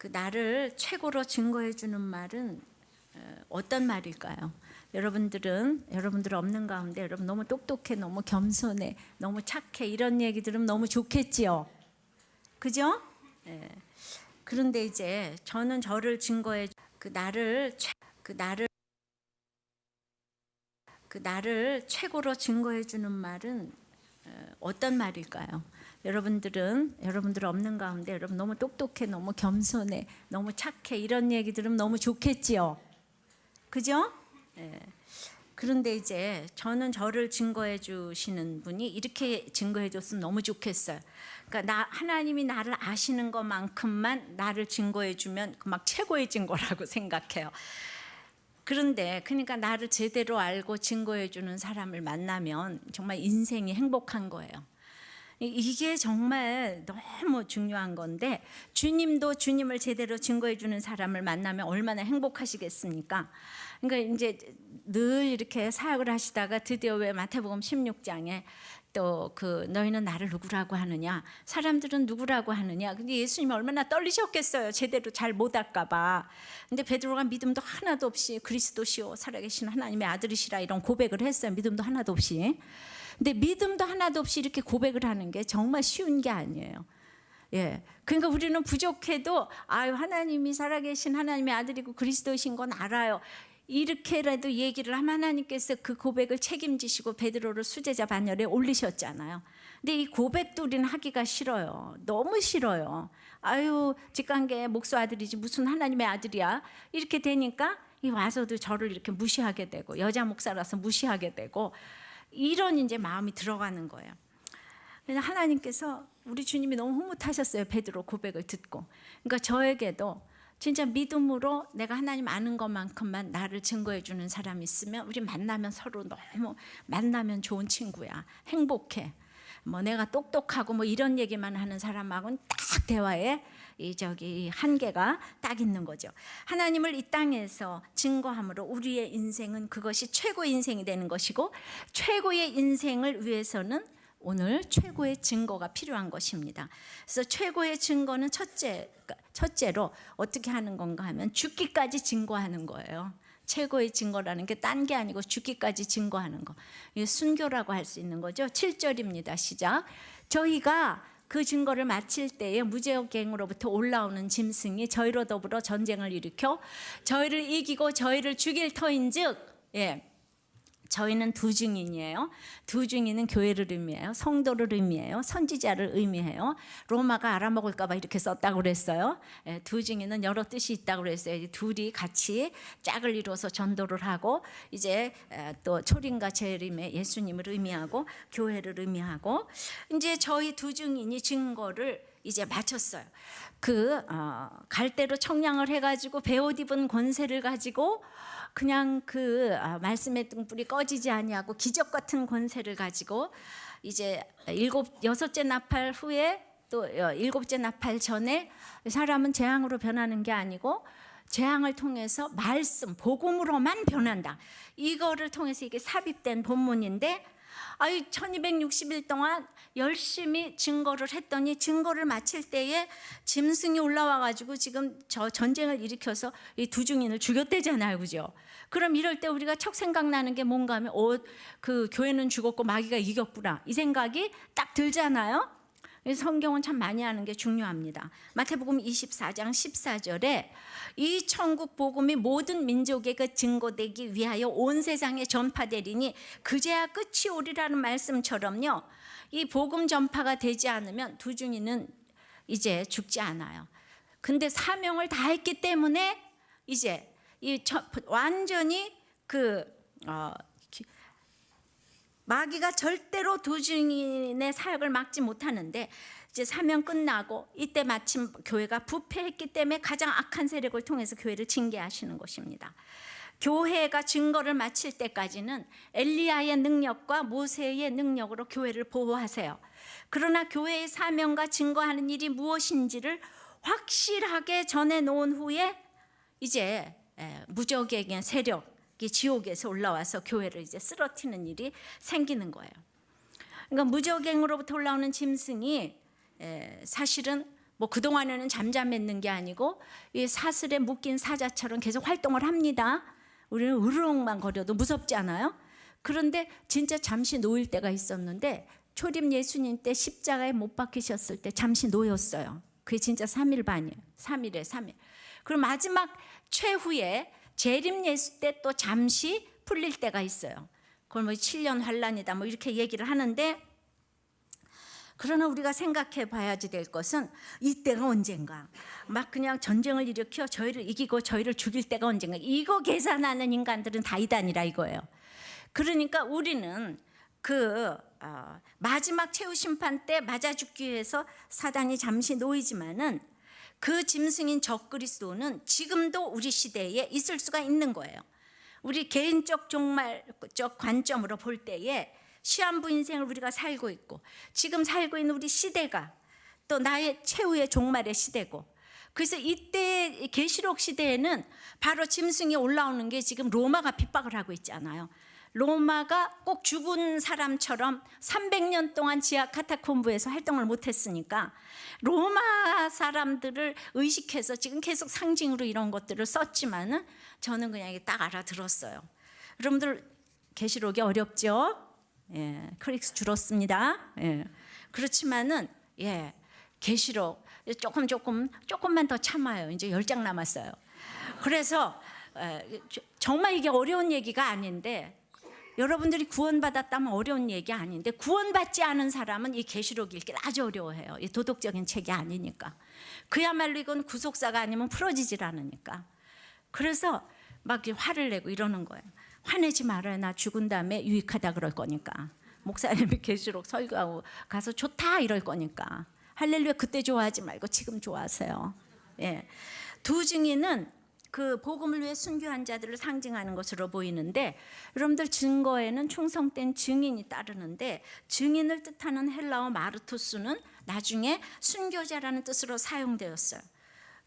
나를 최고로 증거해 주는 말은 어떤 말일까요? 여러분들 없는 가운데 여러분 너무 똑똑해, 너무 겸손해, 너무 착해 이런 얘기 들으면 너무 좋겠지요. 그죠? 예. 그런데 이제 저는 저를 증거해 나를 최고로 증거해 주는 말은 어떤 말일까요? 여러분들 없는 가운데 여러분 너무 똑똑해, 너무 겸손해, 너무 착해 이런 얘기 들으면 너무 좋겠지요. 그죠? 예. 그런데 이제 저는 저를 증거해 주시는 분이 이렇게 증거해 줬으면 너무 좋겠어요. 그러니까 하나님이 나를 아시는 것만큼만 나를 증거해 주면 막 최고의 증거라고 생각해요. 그런데 그러니까 나를 제대로 알고 증거해 주는 사람을 만나면 정말 인생이 행복한 거예요. 이게 정말 너무 중요한 건데, 주님도 주님을 제대로 증거해 주는 사람을 만나면 얼마나 행복하시겠습니까? 그러니까 이제 늘 이렇게 사역을 하시다가 드디어 왜 마태복음 16장에 또 너희는 나를 누구라고 하느냐, 사람들은 누구라고 하느냐. 근데 예수님이 얼마나 떨리셨겠어요, 제대로 잘 못할까 봐. 근데 베드로가 믿음도 하나도 없이 그리스도시요 살아계신 하나님의 아들이시라 이런 고백을 했어요. 믿음도 하나도 없이. 근데 믿음도 하나도 없이 이렇게 고백을 하는 게 정말 쉬운 게 아니에요. 예. 그러니까 우리는 부족해도 하나님이 살아계신 하나님의 아들이고 그리스도이신 건 알아요. 이렇게라도 얘기를 하면 하나님께서 그 고백을 책임지시고 베드로를 수제자 반열에 올리셨잖아요. 근데 이 고백도 우리는 하기가 싫어요. 너무 싫어요. 직관계 목수 아들이지 무슨 하나님의 아들이야. 이렇게 되니까 와서도 저를 이렇게 무시하게 되고, 여자 목사라서 무시하게 되고, 이런 이제 마음이 들어가는 거예요. 그래서 하나님께서, 우리 주님이 너무 흐뭇하셨어요, 베드로 고백을 듣고. 그러니까 저에게도 진짜 믿음으로 내가 하나님 아는 것만큼만 나를 증거해 주는 사람이 있으면 우리 만나면 서로 너무 만나면 좋은 친구야. 행복해. 내가 똑똑하고 이런 얘기만 하는 사람하고는 딱 대화에 이 한계가 딱 있는 거죠. 하나님을 이 땅에서 증거함으로 우리의 인생은 그것이 최고의 인생이 되는 것이고, 최고의 인생을 위해서는 오늘 최고의 증거가 필요한 것입니다. 그래서 최고의 증거는 첫째로 어떻게 하는 건가 하면 죽기까지 증거하는 거예요. 최고의 증거라는 게 딴 게 아니고 죽기까지 증거하는 거. 이게 순교라고 할 수 있는 거죠. 7절입니다. 시작. 저희가 그 증거를 마칠 때에 무제옥갱으로부터 올라오는 짐승이 저희로 더불어 전쟁을 일으켜 저희를 이기고 저희를 죽일 터인즉, 저희는 두 증인이에요. 두 증인은 교회를 의미해요. 성도를 의미해요. 선지자를 의미해요. 로마가 알아먹을까 봐 이렇게 썼다고 그랬어요. 두 증인은 여러 뜻이 있다고 그랬어요. 둘이 같이 짝을 이루어서 전도를 하고, 이제 또 초림과 재림의 예수님을 의미하고 교회를 의미하고, 이제 저희 두 증인이 증거를 이제 마쳤어요. 갈대로 청량을 해가지고 베옷 입은 권세를 가지고 그냥 말씀의 등불이 꺼지지 아니하고 기적 같은 권세를 가지고 이제 여섯째 나팔 후에 또 일곱째 나팔 전에 사람은 재앙으로 변하는 게 아니고 재앙을 통해서 말씀, 복음으로만 변한다. 이거를 통해서 이게 삽입된 본문인데, 1260일 동안 열심히 증거를 했더니 증거를 마칠 때에 짐승이 올라와가지고 지금 저 전쟁을 일으켜서 이 두 증인을 죽였대잖아요. 그죠? 그럼 이럴 때 우리가 척 생각나는 게 뭔가 하면 교회는 죽었고 마귀가 이겼구나, 이 생각이 딱 들잖아요. 성경은 참 많이 하는 게 중요합니다. 마태복음 24장 14절에 이 천국 복음이 모든 민족에게 증거되기 위하여 온 세상에 전파되리니 그제야 끝이 오리라는 말씀처럼요, 이 복음 전파가 되지 않으면 두 증인은 이제 죽지 않아요. 근데 사명을 다했기 때문에 이제 완전히 마귀가 절대로 두 증인의 사역을 막지 못하는데, 이제 사명 끝나고 이때 마침 교회가 부패했기 때문에 가장 악한 세력을 통해서 교회를 징계하시는 것입니다. 교회가 증거를 마칠 때까지는 엘리야의 능력과 모세의 능력으로 교회를 보호하세요. 그러나 교회의 사명과 증거하는 일이 무엇인지를 확실하게 전해놓은 후에 이제 무적의 세력, 지옥에서 올라와서 교회를 이제 쓰러뜨리는 일이 생기는 거예요. 그러니까 무적행으로부터 올라오는 짐승이 사실은 뭐 그동안에는 잠잠했는 게 아니고 이 사슬에 묶인 사자처럼 계속 활동을 합니다. 우리는 으르렁만 거려도 무섭지 않아요? 그런데 진짜 잠시 놓일 때가 있었는데 초림 예수님 때 십자가에 못 박히셨을 때 잠시 놓였어요. 그게 진짜 3일 반이에요. 3일에 3일. 그리고 마지막 최후에 재림 예수 때 또 잠시 풀릴 때가 있어요. 그걸 뭐 7년 환란이다 뭐 이렇게 얘기를 하는데, 그러나 우리가 생각해 봐야지 될 것은 이때가 언젠가, 막 그냥 전쟁을 일으켜 저희를 이기고 저희를 죽일 때가 언젠가, 이거 계산하는 인간들은 다 이단이라 이거예요. 그러니까 우리는 그 마지막 최후 심판 때 맞아 죽기 위해서 사단이 잠시 놓이지만은 그 짐승인 적그리스도는 지금도 우리 시대에 있을 수가 있는 거예요. 우리 개인적 종말적 관점으로 볼 때에 시한부 인생을 우리가 살고 있고, 지금 살고 있는 우리 시대가 또 나의 최후의 종말의 시대고, 그래서 이때 계시록 시대에는 바로 짐승이 올라오는 게 지금 로마가 핍박을 하고 있잖아요. 로마가 꼭 죽은 사람처럼 300년 동안 지하 카타콤브에서 활동을 못했으니까 로마 사람들을 의식해서 지금 계속 상징으로 이런 것들을 썼지만은 저는 그냥 이게 딱 알아들었어요. 여러분들 계시록이 어렵죠? 예, 클릭수 줄었습니다. 예, 그렇지만은 계시록 조금만 더 참아요. 이제 10장 남았어요. 그래서 정말 이게 어려운 얘기가 아닌데, 여러분들이 구원받았다면 어려운 얘기 아닌데, 구원받지 않은 사람은 이 계시록 읽기 아주 어려워해요. 이 도덕적인 책이 아니니까. 그야말로 이건 구속사가 아니면 풀어지질 않으니까. 그래서 막 화를 내고 이러는 거예요. 화내지 말아요. 나 죽은 다음에 유익하다 그럴 거니까. 목사님이 계시록 설교하고 가서 좋다 이럴 거니까. 할렐루야. 그때 좋아하지 말고 지금 좋아하세요. 예. 두 증인은 그 복음을 위해 순교한 자들을 상징하는 것으로 보이는데, 여러분들 증거에는 충성된 증인이 따르는데, 증인을 뜻하는 헬라어 마르투스는 나중에 순교자라는 뜻으로 사용되었어요.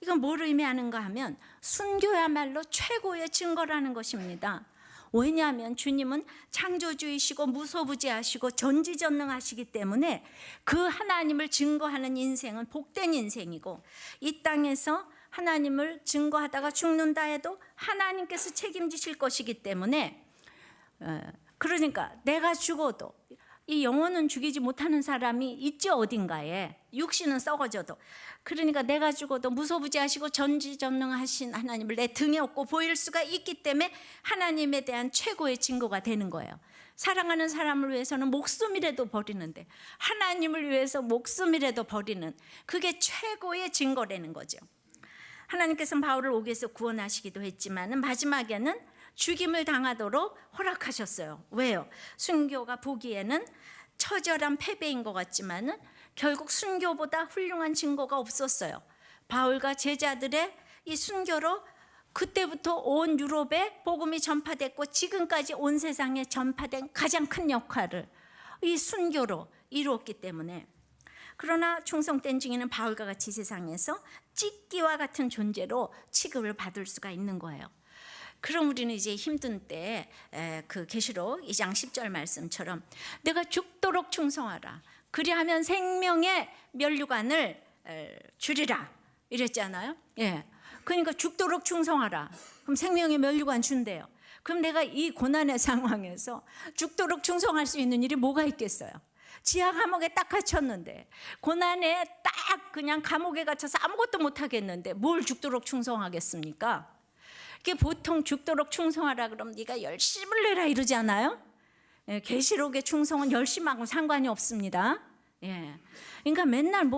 이건 뭘 의미하는가 하면 순교야말로 최고의 증거라는 것입니다. 왜냐하면 주님은 창조주이시고 무소부지하시고 전지전능하시기 때문에 그 하나님을 증거하는 인생은 복된 인생이고, 이 땅에서 하나님을 증거하다가 죽는다 해도 하나님께서 책임지실 것이기 때문에, 그러니까 내가 죽어도 이 영혼은 죽이지 못하는 사람이 있죠, 어딘가에. 육신은 썩어져도. 그러니까 내가 죽어도 무소부지하시고 전지전능하신 하나님을 내 등에 업고 보일 수가 있기 때문에 하나님에 대한 최고의 증거가 되는 거예요. 사랑하는 사람을 위해서는 목숨이라도 버리는데, 하나님을 위해서 목숨이라도 버리는, 그게 최고의 증거라는 거죠. 하나님께서는 바울을 옥에서 구원하시기도 했지만 마지막에는 죽임을 당하도록 허락하셨어요. 왜요? 순교가 보기에는 처절한 패배인 것 같지만 결국 순교보다 훌륭한 증거가 없었어요. 바울과 제자들의 이 순교로 그때부터 온 유럽에 복음이 전파됐고, 지금까지 온 세상에 전파된 가장 큰 역할을 이 순교로 이루었기 때문에. 그러나 충성된 증인은 바울과 같이 세상에서 찢기와 같은 존재로 취급을 받을 수가 있는 거예요. 그럼 우리는 이제 힘든 때 그 계시록 2장 10절 말씀처럼 내가 죽도록 충성하라, 그리하면 생명의 면류관을 주리라 이랬잖아요. 예, 그러니까 죽도록 충성하라. 그럼 생명의 면류관 준대요. 그럼 내가 이 고난의 상황에서 죽도록 충성할 수 있는 일이 뭐가 있겠어요? 지하 감옥에 딱 갇혔는데, 고난에 딱 그냥 감옥에 갇혀서 아무것도 못 하겠는데 뭘 죽도록 충성하겠습니까? 이게 보통 죽도록 충성하라 그러면 네가 열심을 내라 이러지 않아요? 예, 계시록의 충성은 열심하고 상관이 없습니다. 예, 그러니까 맨날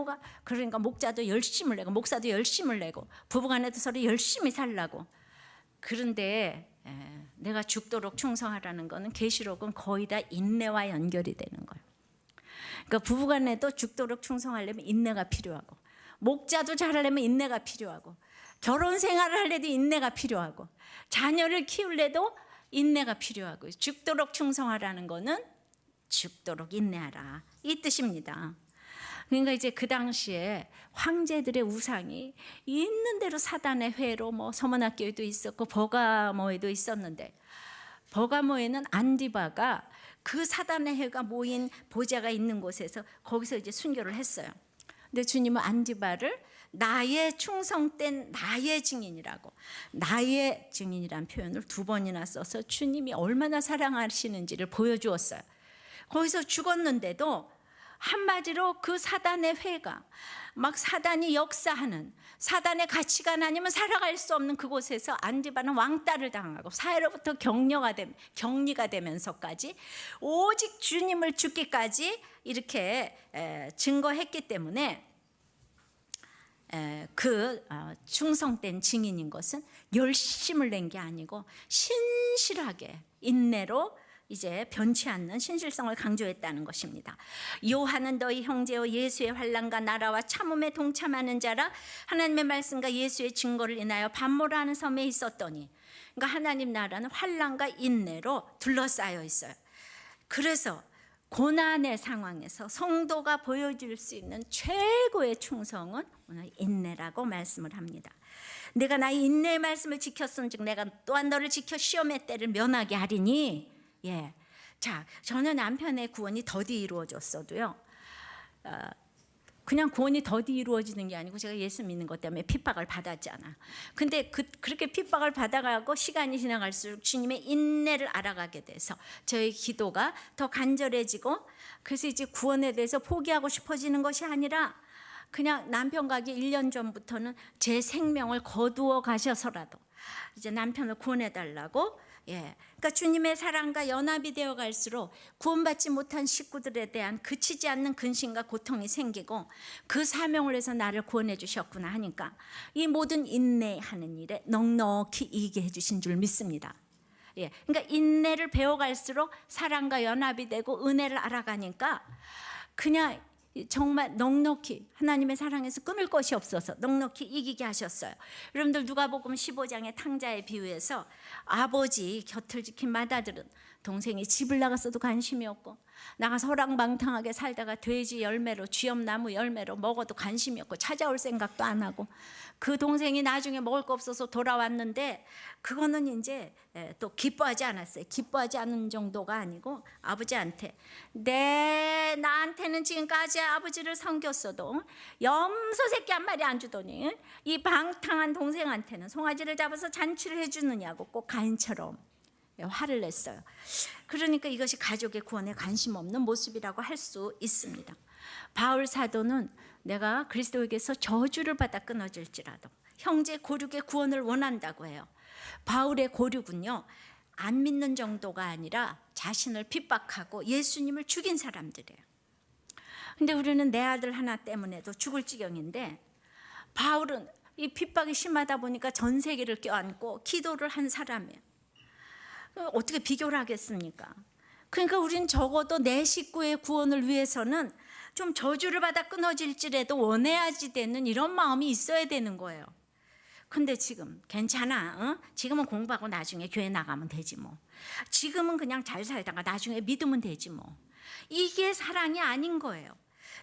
그러니까 목자도 열심을 내고 목사도 열심을 내고 부부간에도 서로 열심히 살라고. 그런데 내가 죽도록 충성하라는 거는, 계시록은 거의 다 인내와 연결이 되는 거예요. 그러니까 부부간에도 죽도록 충성하려면 인내가 필요하고, 목자도 잘하려면 인내가 필요하고, 결혼 생활을 하려도 인내가 필요하고, 자녀를 키우려도 인내가 필요하고, 죽도록 충성하라는 거는 죽도록 인내하라 이 뜻입니다. 그러니까 이제 그 당시에 황제들의 우상이 있는 대로 사단의 회로 서문학교에도 있었고 버가모에도 있었는데, 버가모에는 안디바가 그 사단의 회가 모인 보좌가 있는 곳에서 거기서 이제 순교를 했어요. 근데 주님은 안디바를 나의 충성된 나의 증인이라고, 나의 증인이란 표현을 2번이나 써서 주님이 얼마나 사랑하시는지를 보여주었어요. 거기서 죽었는데도 한마디로 그 사단의 회가, 막 사단이 역사하는, 사단의 가치관 아니면 살아갈 수 없는 그곳에서 안디바는 왕따를 당하고 사회로부터 격리가 되면서까지 오직 주님을 죽기까지 이렇게 증거했기 때문에 그 충성된 증인인 것은 열심을 낸 게 아니고 신실하게 인내로 이제 변치 않는 신실성을 강조했다는 것입니다. 요한은 너희 형제요 예수의 환난과 나라와 참음에 동참하는 자라 하나님의 말씀과 예수의 증거를 인하여 반모라는 섬에 있었더니, 그러니까 하나님 나라는 환난과 인내로 둘러싸여 있어요. 그래서 고난의 상황에서 성도가 보여줄 수 있는 최고의 충성은 오늘 인내라고 말씀을 합니다. 내가 나의 인내의 말씀을 지켰은즉 내가 또한 너를 지켜 시험의 때를 면하게 하리니. 자, 저는 남편의 구원이 더디 이루어졌어도요, 그냥 구원이 더디 이루어지는 게 아니고 제가 예수 믿는 것 때문에 핍박을 받았잖아. 근데 그렇게 핍박을 받아가고 시간이 지나갈수록 주님의 인내를 알아가게 돼서 저의 기도가 더 간절해지고, 그래서 이제 구원에 대해서 포기하고 싶어지는 것이 아니라 그냥 남편 가기 1년 전부터는 제 생명을 거두어 가셔서라도 이제 남편을 구원해 달라고. 그러니까 주님의 사랑과 연합이 되어 갈수록 구원받지 못한 식구들에 대한 그치지 않는 근심과 고통이 생기고, 그 사명을 해서 나를 구원해 주셨구나 하니까 이 모든 인내하는 일에 넉넉히 이기게 해주신 줄 믿습니다. 그러니까 인내를 배워갈수록 사랑과 연합이 되고 은혜를 알아가니까 그냥 정말 넉넉히 하나님의 사랑에서 끊을 것이 없어서 넉넉히 이기게 하셨어요. 여러분들 누가복음 15장의 탕자의 비유에서 아버지 곁을 지킨 맏아들은 동생이 집을 나갔어도 관심이 없고, 나가서 허랑방탕하게 살다가 돼지 열매로, 쥐엄나무 열매로 먹어도 관심이 없고 찾아올 생각도 안 하고, 그 동생이 나중에 먹을 거 없어서 돌아왔는데 그거는 이제 또 기뻐하지 않았어요. 기뻐하지 않은 정도가 아니고 아버지한테, 나한테는 지금까지 아버지를 섬겼어도 염소 새끼 한 마리 안 주더니 이 방탕한 동생한테는 송아지를 잡아서 잔치를 해주느냐고 꼭 가인처럼 화를 냈어요. 그러니까 이것이 가족의 구원에 관심 없는 모습이라고 할 수 있습니다. 바울 사도는 내가 그리스도에게서 저주를 받아 끊어질지라도 형제 고륙의 구원을 원한다고 해요. 바울의 고륙은요, 안 믿는 정도가 아니라 자신을 핍박하고 예수님을 죽인 사람들이에요. 근데 우리는 내 아들 하나 때문에도 죽을 지경인데, 바울은 이 핍박이 심하다 보니까 전 세계를 껴안고 기도를 한 사람이에요. 어떻게 비교를 하겠습니까? 그러니까 우리는 적어도 내 식구의 구원을 위해서는 좀 저주를 받아 끊어질지라도 원해야지 되는 이런 마음이 있어야 되는 거예요. 근데 지금 괜찮아, 지금은 공부하고 나중에 교회 나가면 되지 뭐, 지금은 그냥 잘 살다가 나중에 믿으면 되지 뭐, 이게 사랑이 아닌 거예요.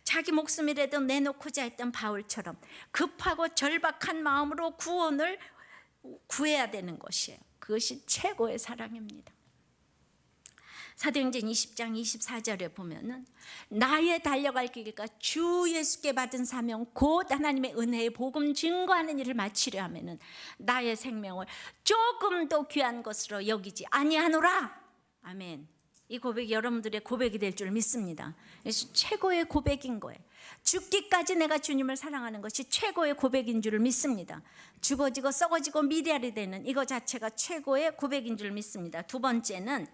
자기 목숨이라도 내놓고자 했던 바울처럼 급하고 절박한 마음으로 구원을 구해야 되는 것이에요. 그것이 최고의 사랑입니다. 사도행전 20장 24절에 보면은 나의 달려갈 길과 주 예수께 받은 사명 곧 하나님의 은혜의 복음 증거하는 일을 마치려 하면은 나의 생명을 조금도 귀한 것으로 여기지 아니하노라. 아멘. 이 고백이 여러분들의 고백이 될 줄 믿습니다. 그래서 최고의 고백인 거예요. 죽기까지 내가 주님을 사랑하는 것이 최고의 고백인 줄 믿습니다. 죽어지고 썩어지고 미래리 되는 이거 자체가 최고의 고백인 줄 믿습니다. 두 번째는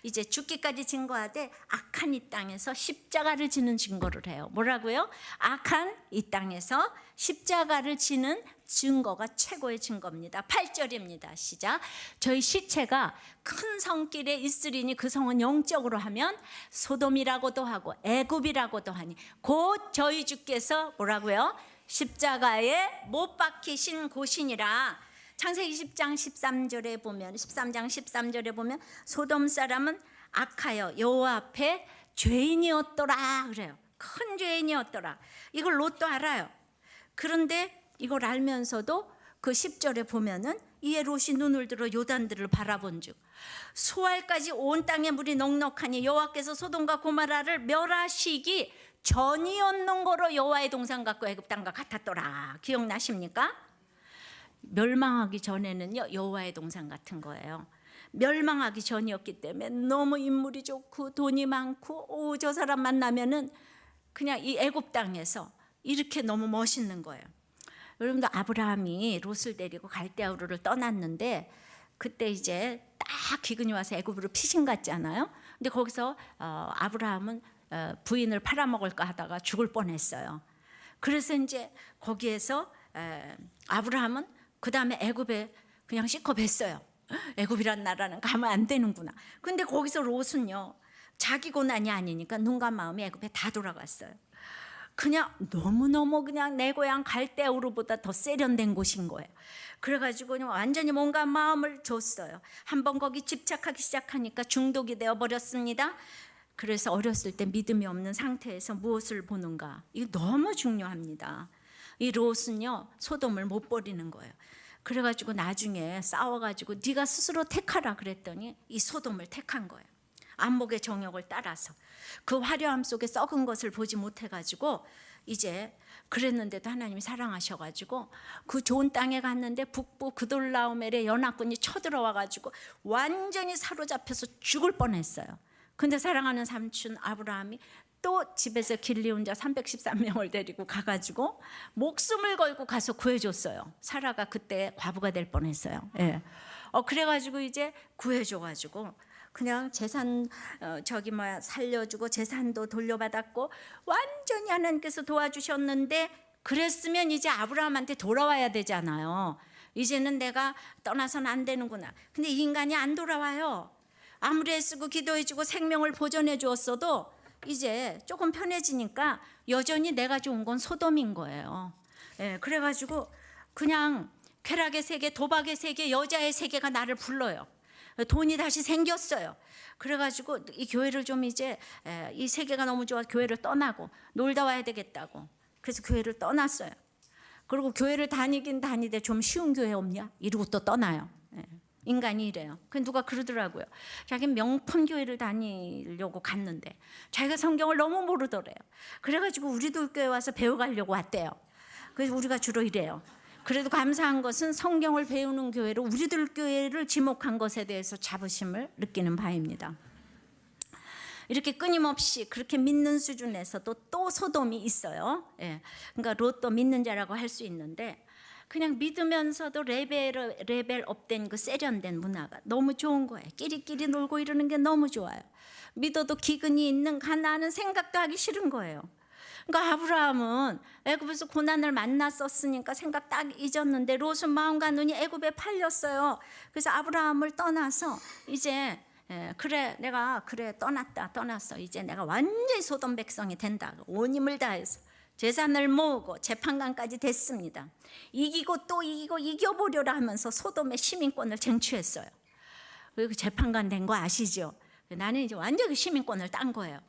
이제 죽기까지 증거하되 악한 이 땅에서 십자가를 지는 증거를 해요. 뭐라고요? 악한 이 땅에서 십자가를 지는 증거가 최고의 증거입니다. 8절입니다. 시작. 저희 시체가 큰 성길에 있으리니 그 성은 영적으로 하면 소돔이라고도 하고 애굽이라고도 하니 곧 저희 주께서 뭐라고요? 십자가에 못 박히신 곳이니라. 창세기 10장 13절에 보면 13장 13절에 보면 소돔 사람은 악하여 여호와 앞에 죄인이었더라 그래요. 큰 죄인이었더라. 이걸 롯도 알아요. 그런데 이걸 알면서도 그 10절에 보면은 이에 롯이 눈을 들어 요단들을 바라본즉 소알까지 온 땅에 물이 넉넉하니 여호와께서 소돔과 고모라를 멸하시기 전이 없는 거로 여호와의 동산 같고 애굽 땅과 같았더라. 기억나십니까? 멸망하기 전에는요 여호와의 동산 같은 거예요. 멸망하기 전이었기 때문에 너무 인물이 좋고 돈이 많고 저 사람 만나면은 그냥 이 애굽 땅에서 이렇게 너무 멋있는 거예요. 여러분도 아브라함이 롯을 데리고 갈대아우르를 떠났는데 그때 이제 딱 기근이 와서 애굽으로 피신 갔잖아요. 근데 거기서 아브라함은 부인을 팔아먹을까 하다가 죽을 뻔했어요. 그래서 이제 거기에서 아브라함은 그 다음에 애굽에 그냥 씻고 뱄어요. 애굽이란 나라는 가면 안 되는구나. 근데 거기서 롯은요 자기 고난이 아니니까 눈과 마음이 애굽에 다 돌아갔어요. 그냥 너무너무 그냥 내 고향 갈대아우르보다 더 세련된 곳인 거예요. 그래가지고 그냥 완전히 뭔가 마음을 줬어요. 한번 거기 집착하기 시작하니까 중독이 되어버렸습니다. 그래서 어렸을 때 믿음이 없는 상태에서 무엇을 보는가, 이거 너무 중요합니다. 이 롯은요 소돔을 못 버리는 거예요. 그래가지고 나중에 싸워가지고 네가 스스로 택하라 그랬더니 이 소돔을 택한 거예요. 안목의 정욕을 따라서 그 화려함 속에 썩은 것을 보지 못해가지고 이제 그랬는데도 하나님이 사랑하셔가지고 그 좋은 땅에 갔는데 북부 그돌라오멜의 연합군이 쳐들어와가지고 완전히 사로잡혀서 죽을 뻔했어요. 근데 사랑하는 삼촌 아브라함이 또 집에서 길리온 자 313명을 데리고 가가지고 목숨을 걸고 가서 구해줬어요. 사라가 그때 과부가 될 뻔했어요. 예. 그래가지고 이제 구해줘가지고 그냥 재산 살려주고 재산도 돌려받았고 완전히 하나님께서 도와주셨는데, 그랬으면 이제 아브라함한테 돌아와야 되잖아요. 이제는 내가 떠나서는 안 되는구나. 근데 이 인간이 안 돌아와요. 아무리 애쓰고 기도해주고 생명을 보존해 주었어도 이제 조금 편해지니까 여전히 내가 좋은 건 소돔인 거예요. 예, 그래가지고 그냥 쾌락의 세계, 도박의 세계, 여자의 세계가 나를 불러요. 돈이 다시 생겼어요. 그래가지고 이 교회를 좀 이제 이 세계가 너무 좋아서 교회를 떠나고 놀다 와야 되겠다고 그래서 교회를 떠났어요. 그리고 교회를 다니긴 다니되 좀 쉬운 교회 없냐 이러고 또 떠나요. 인간이 이래요. 그 누가 그러더라고요. 자기 명품 교회를 다니려고 갔는데 자기가 성경을 너무 모르더래요. 그래가지고 우리도 교회 와서 배워가려고 왔대요. 그래서 우리가 주로 이래요. 그래도 감사한 것은 성경을 배우는 교회로 우리들 교회를 지목한 것에 대해서 자부심을 느끼는 바입니다. 이렇게 끊임없이 그렇게 믿는 수준에서도 또 소돔이 있어요. 예. 그러니까 롯도 믿는 자라고 할 수 있는데 그냥 믿으면서도 레벨업된 그 세련된 문화가 너무 좋은 거예요. 끼리끼리 놀고 이러는 게 너무 좋아요. 믿어도 기근이 있는 가나안은 생각도 하기 싫은 거예요. 그러니까 아브라함은 애굽에서 고난을 만났었으니까 생각 딱 잊었는데 롯은 마음과 눈이 애굽에 팔렸어요. 그래서 아브라함을 떠나서 이제 내가 떠났어. 이제 내가 완전히 소돔 백성이 된다. 온 힘을 다해서 재산을 모으고 재판관까지 됐습니다. 이기고 또 이기고 이겨보려라 하면서 소돔의 시민권을 쟁취했어요. 그리고 재판관 된 거 아시죠? 나는 이제 완전히 시민권을 딴 거예요.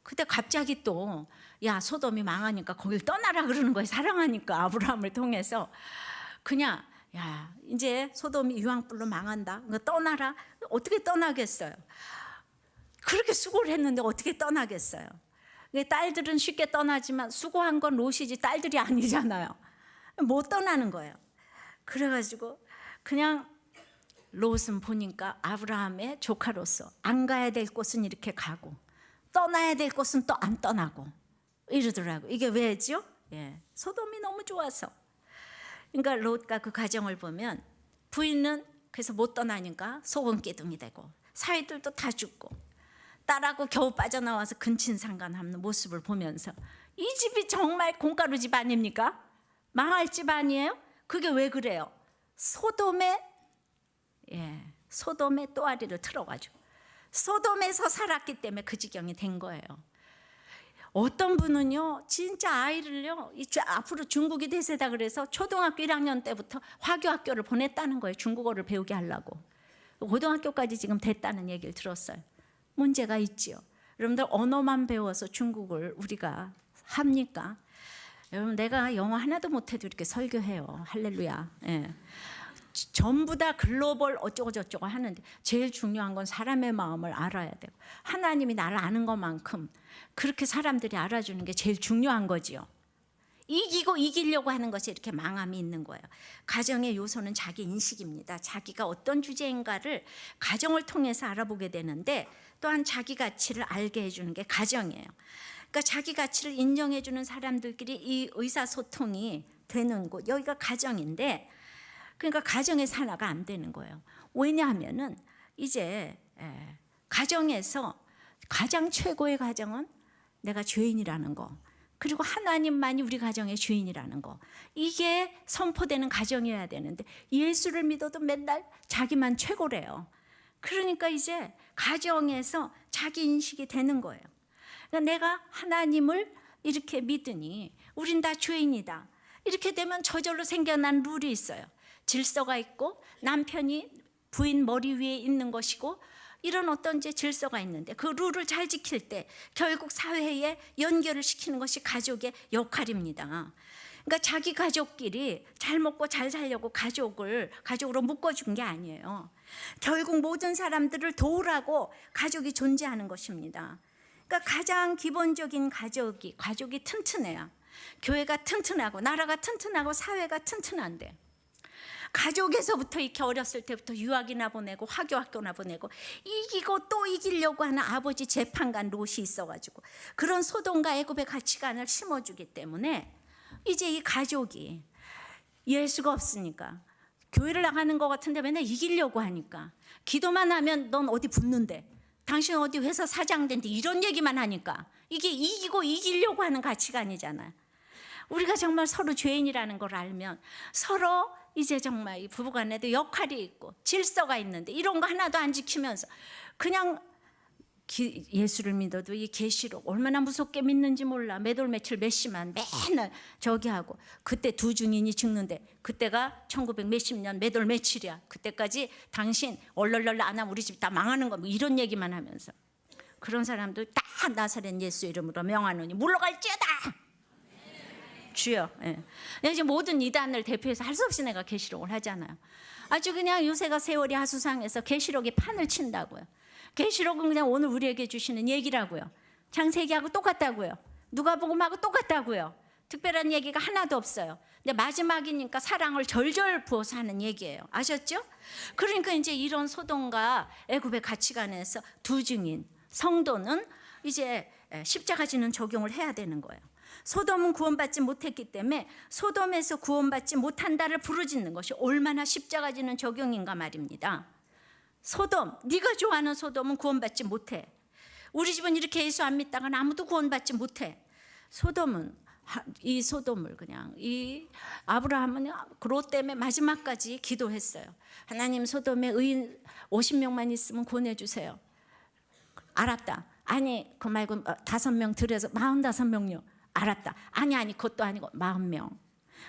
그때 갑자기 또 야 소돔이 망하니까 거길 떠나라 그러는 거예요. 사랑하니까 아브라함을 통해서 그냥 야 이제 소돔이 유황불로 망한다. 그러니까 떠나라. 어떻게 떠나겠어요? 그렇게 수고를 했는데 어떻게 떠나겠어요? 딸들은 쉽게 떠나지만 수고한 건 롯이지 딸들이 아니잖아요. 못 떠나는 거예요. 그래가지고 그냥 롯은 보니까 아브라함의 조카로서 안 가야 될 곳은 이렇게 가고 떠나야 될 곳은 또 안 떠나고 이러더라고요. 이게 왜죠? 예, 소돔이 너무 좋아서. 그러니까 롯과 그 가정을 보면 부인은 그래서 못 떠나니까 소금기둥이 되고 사위들도 다 죽고 딸하고 겨우 빠져나와서 근친상간하는 모습을 보면서 이 집이 정말 공가루 집 아닙니까? 망할 집 아니에요? 그게 왜 그래요? 소돔의 또아리를 틀어가지고 소돔에서 살았기 때문에 그 지경이 된 거예요. 어떤 분은요 진짜 아이를요 앞으로 중국이 대세다 그래서 초등학교 1학년 때부터 화교학교를 보냈다는 거예요. 중국어를 배우게 하려고. 고등학교까지 지금 됐다는 얘기를 들었어요. 문제가 있지요. 여러분들 언어만 배워서 중국을 우리가 합니까? 여러분 내가 영어 하나도 못해도 이렇게 설교해요. 할렐루야. 예. 전부 다 글로벌 어쩌고 저쩌고 하는데 제일 중요한 건 사람의 마음을 알아야 되고 하나님이 나를 아는 것만큼 그렇게 사람들이 알아주는 게 제일 중요한 거지요. 이기고 이기려고 하는 것이 이렇게 망함이 있는 거예요. 가정의 요소는 자기 인식입니다. 자기가 어떤 주제인가를 가정을 통해서 알아보게 되는데 또한 자기 가치를 알게 해주는 게 가정이에요. 그러니까 자기 가치를 인정해주는 사람들끼리 이 의사소통이 되는 곳, 여기가 가정인데 그러니까 가정의 산화가 안 되는 거예요. 왜냐하면은 이제 가정에서 가장 최고의 가정은 내가 죄인이라는 거, 그리고 하나님만이 우리 가정의 주인이라는 거, 이게 선포되는 가정이어야 되는데 예수를 믿어도 맨날 자기만 최고래요. 그러니까 이제 가정에서 자기 인식이 되는 거예요. 그러니까 내가 하나님을 이렇게 믿으니 우린 다 죄인이다. 이렇게 되면 저절로 생겨난 룰이 있어요. 질서가 있고 남편이 부인 머리 위에 있는 것이고 이런 어떤 질서가 있는데 그 룰을 잘 지킬 때 결국 사회에 연결을 시키는 것이 가족의 역할입니다. 그러니까 자기 가족끼리 잘 먹고 잘 살려고 가족으로 묶어준 게 아니에요. 결국 모든 사람들을 도우라고 가족이 존재하는 것입니다. 그러니까 가장 기본적인 가족이 튼튼해야 교회가 튼튼하고 나라가 튼튼하고 사회가 튼튼한데 가족에서부터 이렇게 어렸을 때부터 유학이나 보내고 학교나 보내고 이기고 또 이기려고 하는 아버지 재판관 롯이 있어가지고 그런 소돔과 애굽의 가치관을 심어주기 때문에 이제 이 가족이 예수가 없으니까 교회를 나가는 것 같은데 맨날 이기려고 하니까 기도만 하면 넌 어디 붙는데 당신 어디 회사 사장 된데 이런 얘기만 하니까 이게 이기고 이기려고 하는 가치관이잖아요. 우리가 정말 서로 죄인이라는 걸 알면 서로 이제 정말 이 부부간에도 역할이 있고 질서가 있는데 이런 거 하나도 안 지키면서 그냥 예수를 믿어도 이 계시록 얼마나 무섭게 믿는지 몰라. 매돌 며칠 몇십만 맨날 저기 하고 그때 두 증인이 죽는데 그때가 1900 몇십 년 매돌 며칠이야. 그때까지 당신 얼얼얼 안 하면 우리 집 다 망하는 거 뭐 이런 얘기만 하면서 그런 사람들 다 나사렛 예수 이름으로 명하노니 물러갈지어다. 주여. 이제 모든 이단을 대표해서 할 수 없이 내가 계시록을 하잖아요. 아주 그냥 요새가 세월이 하수상에서 계시록이 판을 친다고요. 계시록은 그냥 오늘 우리에게 주시는 얘기라고요. 창세기하고 똑같다고요. 누가복음하고 똑같다고요. 특별한 얘기가 하나도 없어요. 근데 마지막이니까 사랑을 절절 부어서 하는 얘기예요. 아셨죠? 그러니까 이제 이런 소돔과 애굽의 가치관에서 두 증인 성도는 이제 십자가 지는 적용을 해야 되는 거예요. 소돔은 구원받지 못했기 때문에 소돔에서 구원받지 못한다를 부르짖는 것이 얼마나 십자가 지는 적용인가 말입니다. 소돔, 네가 좋아하는 소돔은 구원받지 못해. 우리 집은 이렇게 예수 안 믿다가는 아무도 구원받지 못해. 이 소돔을 그냥 이 아브라함은 롯 때문에 마지막까지 기도했어요. 하나님 소돔에 의인 50명만 있으면 구원해 주세요. 알았다. 아니 그 말고 5명 들여서 45명요. 알았다. 아니 그것도 아니고 40명.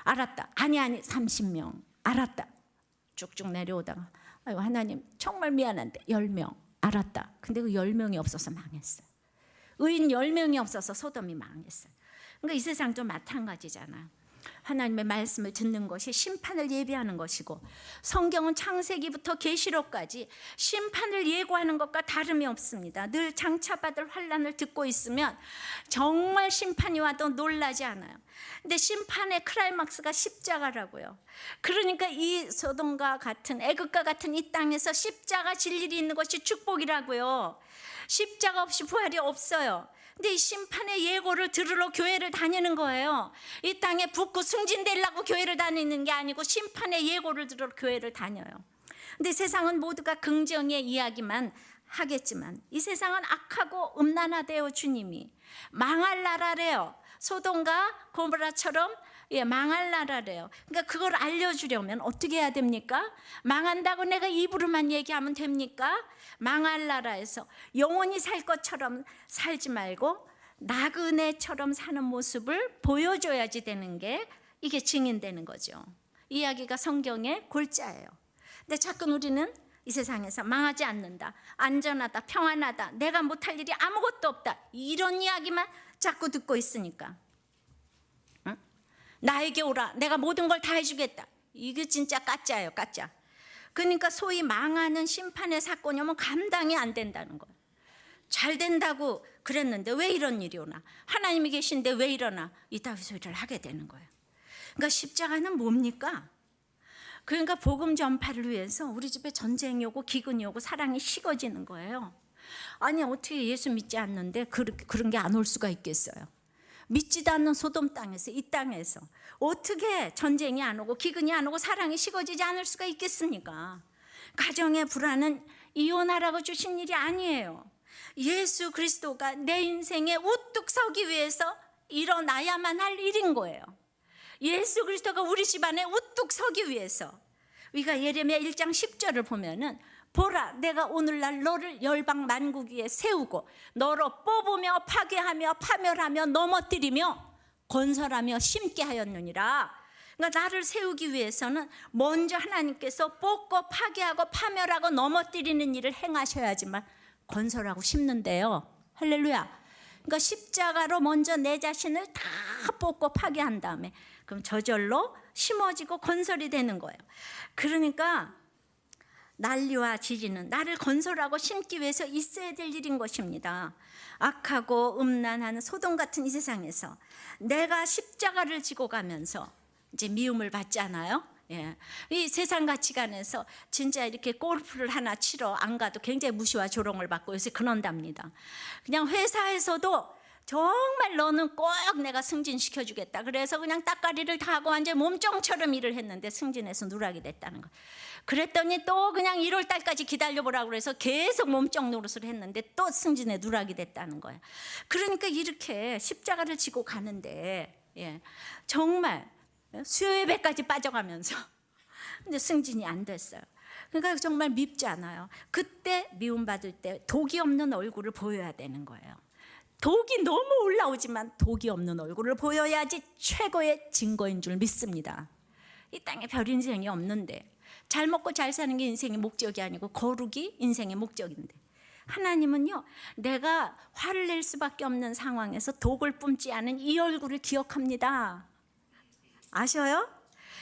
알았다. 아니 30명. 알았다. 쭉쭉 내려오다가 아이고 하나님 정말 미안한데 10명. 알았다. 근데 그 10명이 없어서 망했어요. 의인 10명이 없어서 소돔이 망했어요. 그러니까 이 세상도 마찬가지잖아요. 하나님의 말씀을 듣는 것이 심판을 예비하는 것이고 성경은 창세기부터 계시록까지 심판을 예고하는 것과 다름이 없습니다. 늘 장차받을 환난을 듣고 있으면 정말 심판이 와도 놀라지 않아요. 근데 심판의 클라이막스가 십자가라고요. 그러니까 이 소돔과 같은 애굽과 같은 이 땅에서 십자가 질 일이 있는 것이 축복이라고요. 십자가 없이 부활이 없어요. 근데 이 심판의 예고를 들으러 교회를 다니는 거예요. 이 땅에 붙고 승진되려고 교회를 다니는 게 아니고 심판의 예고를 들으러 교회를 다녀요. 근데 세상은 모두가 긍정의 이야기만 하겠지만 이 세상은 악하고 음란하대요. 주님이 망할 나라래요. 소돔과 고모라처럼 망할 나라래요. 그러니까 그걸 알려주려면 어떻게 해야 됩니까? 망한다고 내가 입으로만 얘기하면 됩니까? 망할 나라에서 영원히 살 것처럼 살지 말고 나그네처럼 사는 모습을 보여줘야지 되는 게 이게 증인되는 거죠. 이야기가 성경의 골자예요. 근데 자꾸 우리는 이 세상에서 망하지 않는다, 안전하다, 평안하다, 내가 못할 일이 아무것도 없다, 이런 이야기만 자꾸 듣고 있으니까 나에게 오라, 내가 모든 걸 다 해주겠다, 이게 진짜 가짜예요, 가짜. 그러니까 소위 망하는 심판의 사건이 오면 감당이 안 된다는 거예요. 잘 된다고 그랬는데 왜 이런 일이 오나? 하나님이 계신데 왜 이러나? 이따위 소리를 하게 되는 거예요. 그러니까 십자가는 뭡니까? 그러니까 복음 전파를 위해서 우리 집에 전쟁이 오고 기근이 오고 사랑이 식어지는 거예요. 아니 어떻게 예수 믿지 않는데 그런 게 안 올 수가 있겠어요? 믿지도 않는 소돔 땅에서, 이 땅에서 어떻게 전쟁이 안 오고 기근이 안 오고 사랑이 식어지지 않을 수가 있겠습니까? 가정의 불안은 이혼하라고 주신 일이 아니에요. 예수 그리스도가 내 인생에 우뚝 서기 위해서 일어나야만 할 일인 거예요. 예수 그리스도가 우리 집안에 우뚝 서기 위해서. 우리가 예레미야 1장 10절을 보면은 보라, 내가 오늘날 너를 열방 만국 위에 세우고 너로 뽑으며 파괴하며 파멸하며 넘어뜨리며 건설하며 심게 하였느니라. 그러니까 나를 세우기 위해서는 먼저 하나님께서 뽑고 파괴하고 파멸하고 넘어뜨리는 일을 행하셔야지만 건설하고 심는데요. 할렐루야. 그러니까 십자가로 먼저 내 자신을 다 뽑고 파괴한 다음에 그럼 저절로 심어지고 건설이 되는 거예요. 그러니까 난리와 지진은 나를 건설하고 심기 위해서 있어야 될 일인 것입니다. 악하고 음란한 소돔 같은 이 세상에서 내가 십자가를 지고 가면서 이제 미움을 받잖아요. 예. 이 세상 가치관에서 진짜 이렇게 골프를 하나 치러 안 가도 굉장히 무시와 조롱을 받고 요새 그런답니다. 그냥 회사에서도 정말 너는 꼭 내가 승진시켜주겠다. 그래서 그냥 따까리를 다 하고 완전 몸종처럼 일을 했는데 승진해서 누락이 됐다는 거예요. 그랬더니 또 그냥 1월 달까지 기다려보라고 그래서 계속 몸종 노릇을 했는데 또 승진에 누락이 됐다는 거예요. 그러니까 이렇게 십자가를 지고 가는데 정말 수요의 배까지 빠져가면서 근데 승진이 안 됐어요. 그러니까 정말 밉지 않아요. 그때 미움받을 때 독이 없는 얼굴을 보여야 되는 거예요. 독이 너무 올라오지만 독이 없는 얼굴을 보여야지 최고의 증거인 줄 믿습니다. 이 땅에 별 인생이 없는데 잘 먹고 잘 사는 게 인생의 목적이 아니고 거룩이 인생의 목적인데 하나님은요, 내가 화를 낼 수밖에 없는 상황에서 독을 뿜지 않은 이 얼굴을 기억합니다. 아셔요?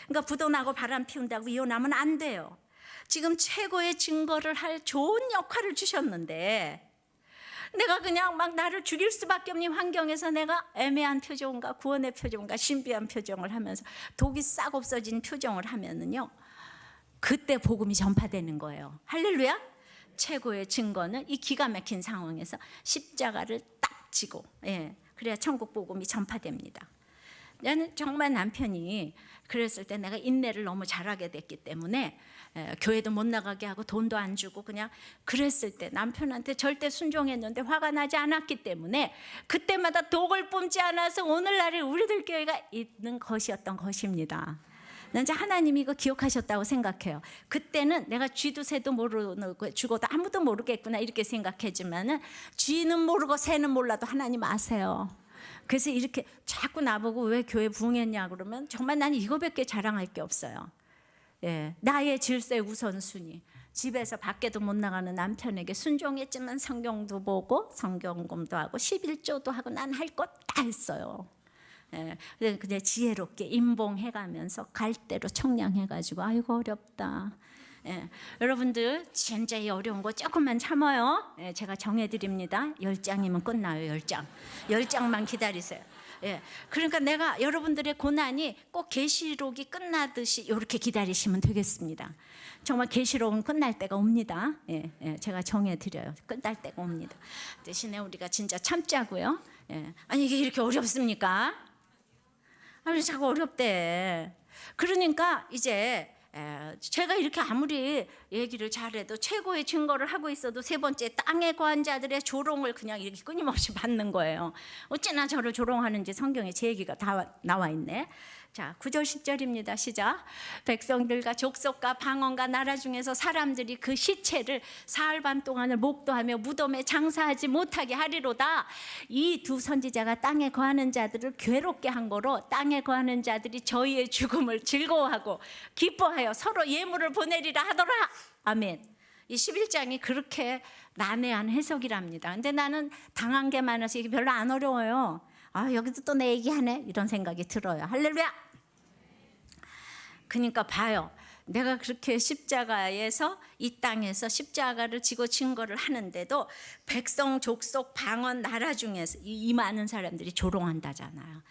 그러니까 부도나고 바람 피운다고 이혼하면 안 돼요. 지금 최고의 증거를 할 좋은 역할을 주셨는데 내가 그냥 막 나를 죽일 수밖에 없는 환경에서 내가 애매한 표정과 구원의 표정과 신비한 표정을 하면서 독이 싹 없어진 표정을 하면은요, 그때 복음이 전파되는 거예요. 할렐루야. 최고의 증거는 이 기가 막힌 상황에서 십자가를 딱 지고 그래야 천국 복음이 전파됩니다. 나는 정말 남편이 그랬을 때 내가 인내를 너무 잘하게 됐기 때문에 교회도 못 나가게 하고 돈도 안 주고 그냥 그랬을 때 남편한테 절대 순종했는데 화가 나지 않았기 때문에 그때마다 독을 뿜지 않아서 오늘날의 우리들 교회가 있는 것이었던 것입니다. 난 이제 하나님이 이거 기억하셨다고 생각해요. 그때는 내가 쥐도 새도 모르고 죽어도 아무도 모르겠구나 이렇게 생각했지만은 쥐는 모르고 새는 몰라도 하나님 아세요. 그래서 이렇게 자꾸 나보고 왜 교회 부흥했냐 그러면 정말 나는 이거밖에 자랑할 게 없어요. 나의 질서의 우선순위. 집에서 밖에도 못 나가는 남편에게 순종했지만 성경도 보고 성경공도 하고 11조도 하고 난 할 것 다 했어요. 근데 지혜롭게 임봉해가면서 갈대로 청량해가지고 아이고 어렵다. 여러분들 진짜 이 어려운 거 조금만 참아요. 제가 정해드립니다. 10장이면 끝나요. 10장만 기다리세요. 그러니까 내가 여러분들의 고난이 꼭 계시록이 끝나듯이 이렇게 기다리시면 되겠습니다. 정말 계시록은 끝날 때가 옵니다. 제가 정해드려요. 끝날 때가 옵니다. 대신에 우리가 진짜 참자고요. 아니 이게 이렇게 어렵습니까? 아니 자꾸 어렵대. 그러니까 이제 제가 이렇게 아무리 얘기를 잘해도 최고의 증거를 하고 있어도 세 번째 땅에 거한 자들의 조롱을 그냥 이렇게 끊임없이 받는 거예요. 어찌나 저를 조롱하는지 성경에 제 얘기가 다 나와 있네. 자, 9절 10절입니다. 시작. 백성들과 족속과 방언과 나라 중에서 사람들이 그 시체를 사흘 반 동안을 목도하며 무덤에 장사하지 못하게 하리로다. 이 두 선지자가 땅에 거하는 자들을 괴롭게 한 거로 땅에 거하는 자들이 저희의 죽음을 즐거워하고 기뻐하여 서로 예물을 보내리라 하더라. 아멘. 이 11장이 그렇게 난해한 해석이랍니다. 근데 나는 당한 게 많아서 이게 별로 안 어려워요. 아, 여기도 또 내 얘기하네 이런 생각이 들어요. 할렐루야. 그러니까 봐요. 내가 그렇게 십자가에서 이 땅에서 십자가를 지고 증거를 하는데도 백성, 족속, 방언, 나라 중에서 이 많은 사람들이 조롱한다잖아요.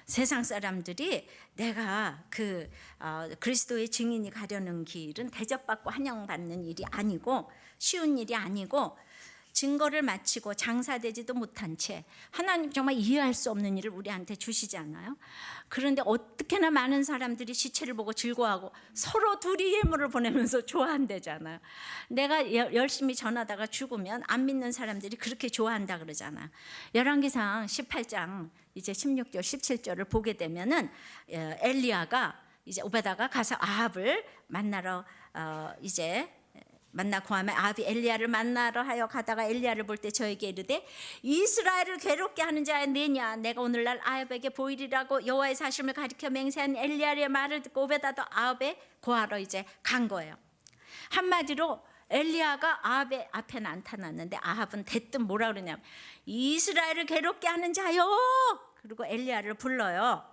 세상 사람들이 내가 그리스도의 증인이 가려는 길은 대접받고 환영받는 일이 아니고 쉬운 일이 아니고 증거를 마치고 장사되지도 못한 채 하나님 정말 이해할 수 없는 일을 우리한테 주시잖아요. 그런데 어떻게나 많은 사람들이 시체를 보고 즐거워하고 서로 둘이 예물을 보내면서 좋아한대잖아요. 내가 열심히 전하다가 죽으면 안 믿는 사람들이 그렇게 좋아한다 그러잖아요. 열왕기상 18장 이제 16절 17절을 보게 되면은 엘리야가 이제 오베다가 가서 아합을 만나러 이제 만나고 하면 아합이 엘리야를 만나러 하여 가다가 엘리야를 볼 때 저에게 이르되 이스라엘을 괴롭게 하는 자야 내냐 내가 오늘날 아합에게 보이리라고 여호와의 사심을 가리켜 맹세한 엘리야의 말을 듣고 오베다도 아합의 고하러 이제 간 거예요. 한마디로 엘리야가 아합의 앞에 나타났는데 아합은 대뜸 뭐라 그러냐면 이스라엘을 괴롭게 하는 자요. 그리고 엘리야를 불러요.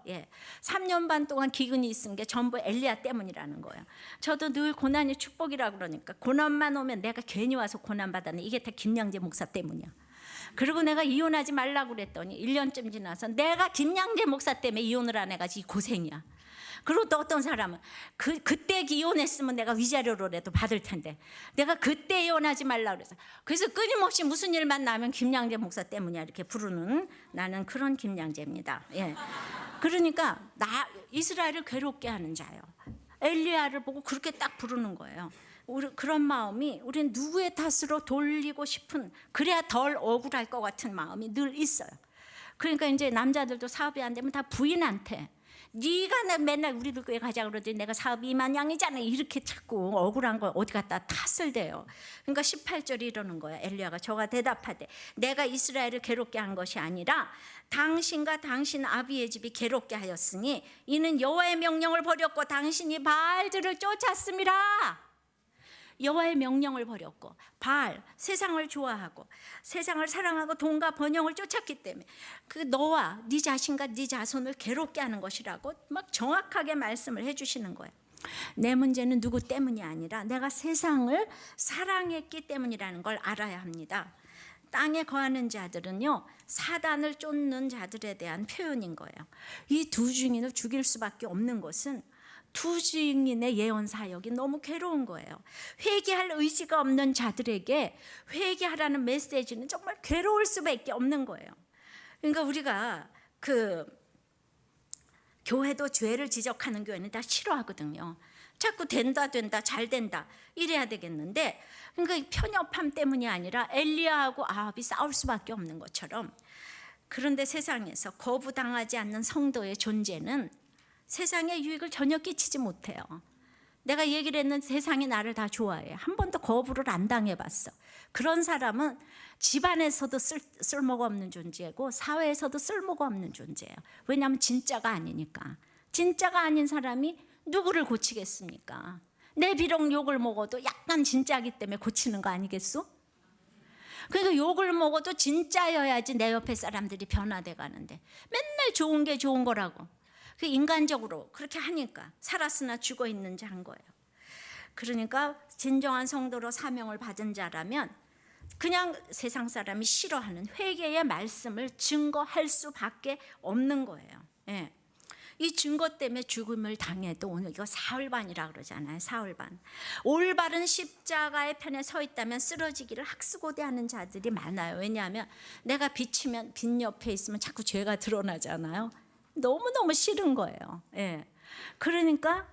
3년 반 동안 기근이 있은 게 전부 엘리야 때문이라는 거예요. 저도 늘 고난이 축복이라 그러니까 고난만 오면 내가 괜히 와서 고난 받았네. 이게 다 김양재 목사 때문이야. 그리고 내가 이혼하지 말라고 그랬더니 1년쯤 지나서 내가 김양재 목사 때문에 이혼을 안 해가지고 이 고생이야. 그리고 또 어떤 사람은 그때 이혼했으면 내가 위자료로라도 받을 텐데 내가 그때 이혼하지 말라 그래서 그래서 끊임없이 무슨 일만 나면 김양재 목사 때문이야 이렇게 부르는 나는 그런 김양재입니다. 그러니까 나 이스라엘을 괴롭게 하는 자요. 엘리야를 보고 그렇게 딱 부르는 거예요. 그런 마음이 우리는 누구의 탓으로 돌리고 싶은 그래야 덜 억울할 것 같은 마음이 늘 있어요. 그러니까 이제 남자들도 사업이 안 되면 다 부인한테 네가 맨날 우리들 교회 가자 그러더니 내가 사업이 이만양이잖아 이렇게 자꾸 억울한 걸 어디 갖다 탓을 대요. 그러니까 18절이 이러는 거야. 엘리야가 저가 대답하되 내가 이스라엘을 괴롭게 한 것이 아니라 당신과 당신 아비의 집이 괴롭게 하였으니 이는 여호와의 명령을 버렸고 당신이 바알들을 쫓았음이라. 여호와의 명령을 버렸고 바알 세상을 좋아하고 세상을 사랑하고 돈과 번영을 쫓았기 때문에 그 너와 네 자신과 네 자손을 괴롭게 하는 것이라고 막 정확하게 말씀을 해주시는 거예요. 내 문제는 누구 때문이 아니라 내가 세상을 사랑했기 때문이라는 걸 알아야 합니다. 땅에 거하는 자들은요 사단을 쫓는 자들에 대한 표현인 거예요. 이 두 증인을 죽일 수밖에 없는 것은 두 증인의 예언 사역이 너무 괴로운 거예요. 회개할 의지가 없는 자들에게 회개하라는 메시지는 정말 괴로울 수밖에 없는 거예요. 그러니까 우리가 교회도 죄를 지적하는 교회는 다 싫어하거든요. 자꾸 된다 잘 된다 이래야 되겠는데 그러니까 이 편협함 때문이 아니라 엘리야하고 아합이 싸울 수밖에 없는 것처럼 그런데 세상에서 거부당하지 않는 성도의 존재는 세상에 유익을 전혀 끼치지 못해요. 내가 얘기를 했는데 세상이 나를 다 좋아해. 한 번도 거부를 안 당해봤어. 그런 사람은 집안에서도 쓸모가 없는 존재고 사회에서도 쓸모가 없는 존재예요. 왜냐하면 진짜가 아니니까. 진짜가 아닌 사람이 누구를 고치겠습니까? 내 비록 욕을 먹어도 약간 진짜이기 때문에 고치는 거 아니겠소? 그러니까 욕을 먹어도 진짜여야지 내 옆에 사람들이 변화돼 가는데 맨날 좋은 게 좋은 거라고 그 인간적으로 그렇게 하니까 살았으나 죽어 있는 자 한 거예요. 그러니까 진정한 성도로 사명을 받은 자라면 그냥 세상 사람이 싫어하는 회개의 말씀을 증거할 수밖에 없는 거예요. 이 증거 때문에 죽음을 당해도 오늘 이거 사흘반이라 그러잖아요. 사흘반. 올바른 십자가의 편에 서 있다면 쓰러지기를 학수고대하는 자들이 많아요. 왜냐하면 내가 비치면 빛 옆에 있으면 자꾸 죄가 드러나잖아요. 너무너무 싫은 거예요. 그러니까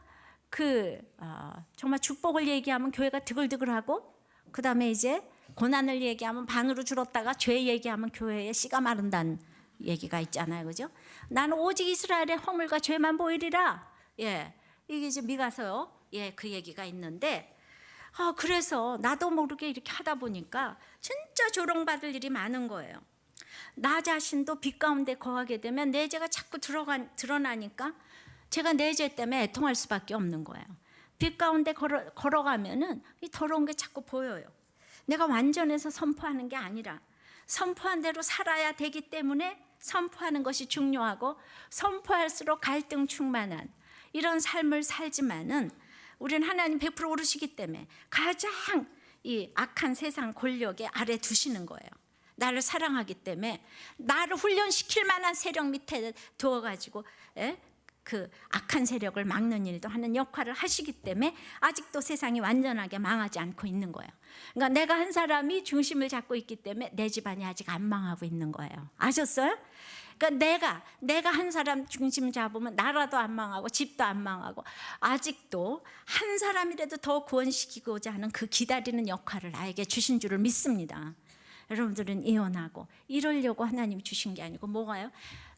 정말 축복을 얘기하면 교회가 드글드글하고 그 다음에 이제 고난을 얘기하면 반으로 줄었다가 죄 얘기하면 교회에 씨가 마른다는 얘기가 있잖아요. 그죠? 나는 오직 이스라엘의 허물과 죄만 보이리라. 이게 이제 미가서요. 그 얘기가 있는데 그래서 나도 모르게 이렇게 하다 보니까 진짜 조롱받을 일이 많은 거예요. 나 자신도 빛 가운데 거하게 되면 내 죄가 자꾸 드러나니까 제가 내 죄 때문에 애통할 수밖에 없는 거예요. 빛 가운데 걸어가면은 이 더러운 게 자꾸 보여요. 내가 완전해서 선포하는 게 아니라 선포한 대로 살아야 되기 때문에 선포하는 것이 중요하고 선포할수록 갈등 충만한 이런 삶을 살지만은 우리는 하나님 100% 오르시기 때문에 가장 이 악한 세상 권력의 아래 두시는 거예요. 나를 사랑하기 때문에 나를 훈련시킬 만한 세력 밑에 두어가지고 그 악한 세력을 막는 일도 하는 역할을 하시기 때문에 아직도 세상이 완전하게 망하지 않고 있는 거예요. 그러니까 내가 한 사람이 중심을 잡고 있기 때문에 내 집안이 아직 안 망하고 있는 거예요. 아셨어요? 그러니까 내가 한 사람 중심 잡으면 나라도 안 망하고 집도 안 망하고 아직도 한 사람이라도 더 구원시키고자 하는 그 기다리는 역할을 나에게 주신 줄을 믿습니다. 여러분들은 이혼하고 이러려고 하나님이 주신 게 아니고 뭐가요?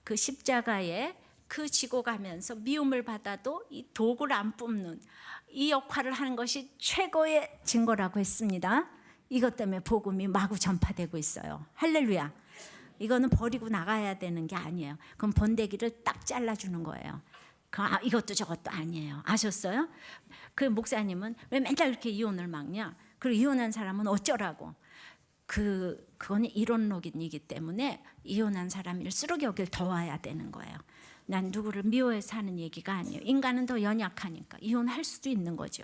그 십자가에 그 지고 가면서 미움을 받아도 이 독을 안 뿜는 이 역할을 하는 것이 최고의 증거라고 했습니다. 이것 때문에 복음이 마구 전파되고 있어요. 할렐루야. 이거는 버리고 나가야 되는 게 아니에요. 그럼 번데기를 딱 잘라주는 거예요. 이것도 저것도 아니에요. 아셨어요? 그 목사님은 왜 맨날 이렇게 이혼을 막냐? 그리고 이혼한 사람은 어쩌라고? 그건 이론론이기 때문에 이혼한 사람일수록 여길 더 와야 되는 거예요. 난 누구를 미워해서 하는 얘기가 아니에요. 인간은 더 연약하니까 이혼할 수도 있는 거죠.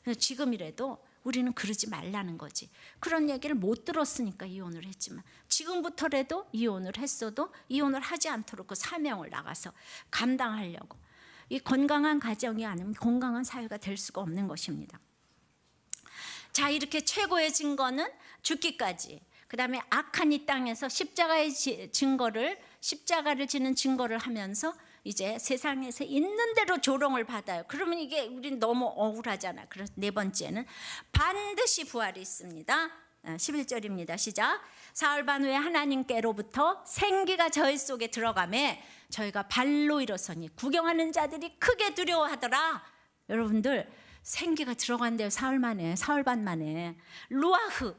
그래서 지금이라도 우리는 그러지 말라는 거지. 그런 얘기를 못 들었으니까 이혼을 했지만 지금부터라도 이혼을 했어도 이혼을 하지 않도록 그 사명을 나가서 감당하려고. 이 건강한 가정이 아니면 건강한 사회가 될 수가 없는 것입니다. 자, 이렇게 최고의 증거는 죽기까지. 그 다음에 악한 이 땅에서 십자가를 지는 증거를 하면서 이제 세상에서 있는 대로 조롱을 받아요. 그러면 이게 우린 너무 억울하잖아. 그래서 네 번째는 반드시 부활이 있습니다. 11절입니다. 시작. 사흘 반 후에 하나님께로부터 생기가 저희 속에 들어가매 저희가 발로 일어서니 구경하는 자들이 크게 두려워하더라. 여러분들 생기가 들어간대요. 사흘 반 만에. 루아흐,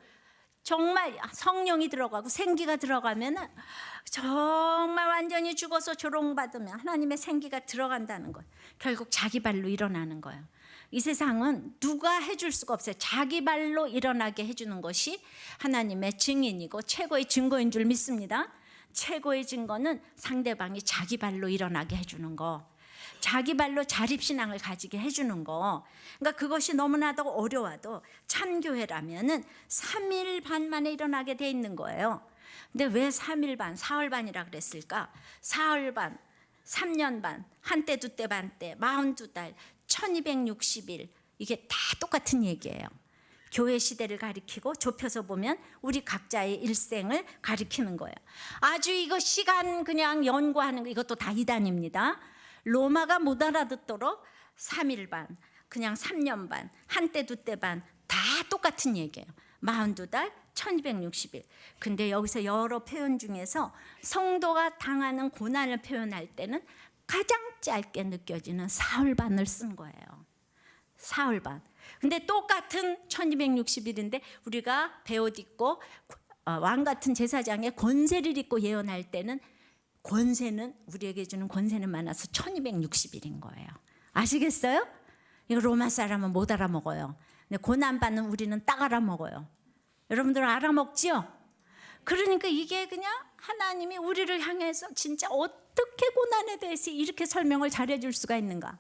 정말 성령이 들어가고 생기가 들어가면 정말 완전히 죽어서 조롱받으면 하나님의 생기가 들어간다는 거예요. 결국 자기 발로 일어나는 거예요. 이 세상은 누가 해줄 수가 없어요. 자기 발로 일어나게 해주는 것이 하나님의 증인이고 최고의 증거인 줄 믿습니다. 최고의 증거는 상대방이 자기 발로 일어나게 해주는 거, 자기 발로 자립신앙을 가지게 해주는 거. 그러니까 그것이 너무나도 어려워도 참교회라면은 3일 반 만에 일어나게 돼 있는 거예요. 근데 왜 3일 반, 사흘 반이라 그랬을까? 사흘 반, 3년 반, 한때 두때 반때, 42달, 1260일, 이게 다 똑같은 얘기예요. 교회 시대를 가리키고 좁혀서 보면 우리 각자의 일생을 가리키는 거예요. 아주 이거 시간 그냥 연구하는 거, 이것도 다 이단입니다. 로마가 못 알아듣도록 3일 반, 그냥 3년 반, 한때 두때 반, 다 똑같은 얘기예요. 42달, 1260일. 근데 여기서 여러 표현 중에서 성도가 당하는 고난을 표현할 때는 가장 짧게 느껴지는 사흘 반을 쓴 거예요. 사흘 반. 근데 똑같은 1260일인데 우리가 베옷 입고 왕 같은 제사장의 권세를 입고 예언할 때는 권세는, 우리에게 주는 권세는 많아서 1260일인 거예요. 아시겠어요? 이거 로마 사람은 못 알아먹어요. 근데 고난받는 우리는 딱 알아먹어요. 여러분들 알아먹지요? 그러니까 이게 그냥 하나님이 우리를 향해서 진짜 어떻게 고난에 대해서 이렇게 설명을 잘해줄 수가 있는가.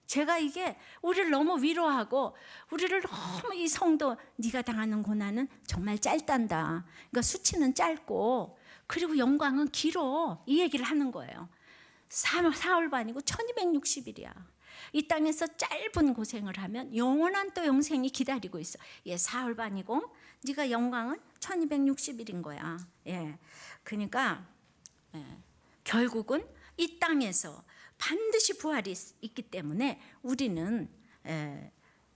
제가 이게 우리를 너무 위로하고 우리를 너무 이 성도, 네가 당하는 고난은 정말 짧단다. 그러니까 수치는 짧고 그리고 영광은 길어. 이 얘기를 하는 거예요. 사흘 반이고 1260일이야. 이 땅에서 짧은 고생을 하면 영원한 또 영생이 기다리고 있어. 예, 사흘 반이고 네가 영광은 1260일인 거야. 예, 그러니까 결국은 이 땅에서 반드시 부활이 있기 때문에 우리는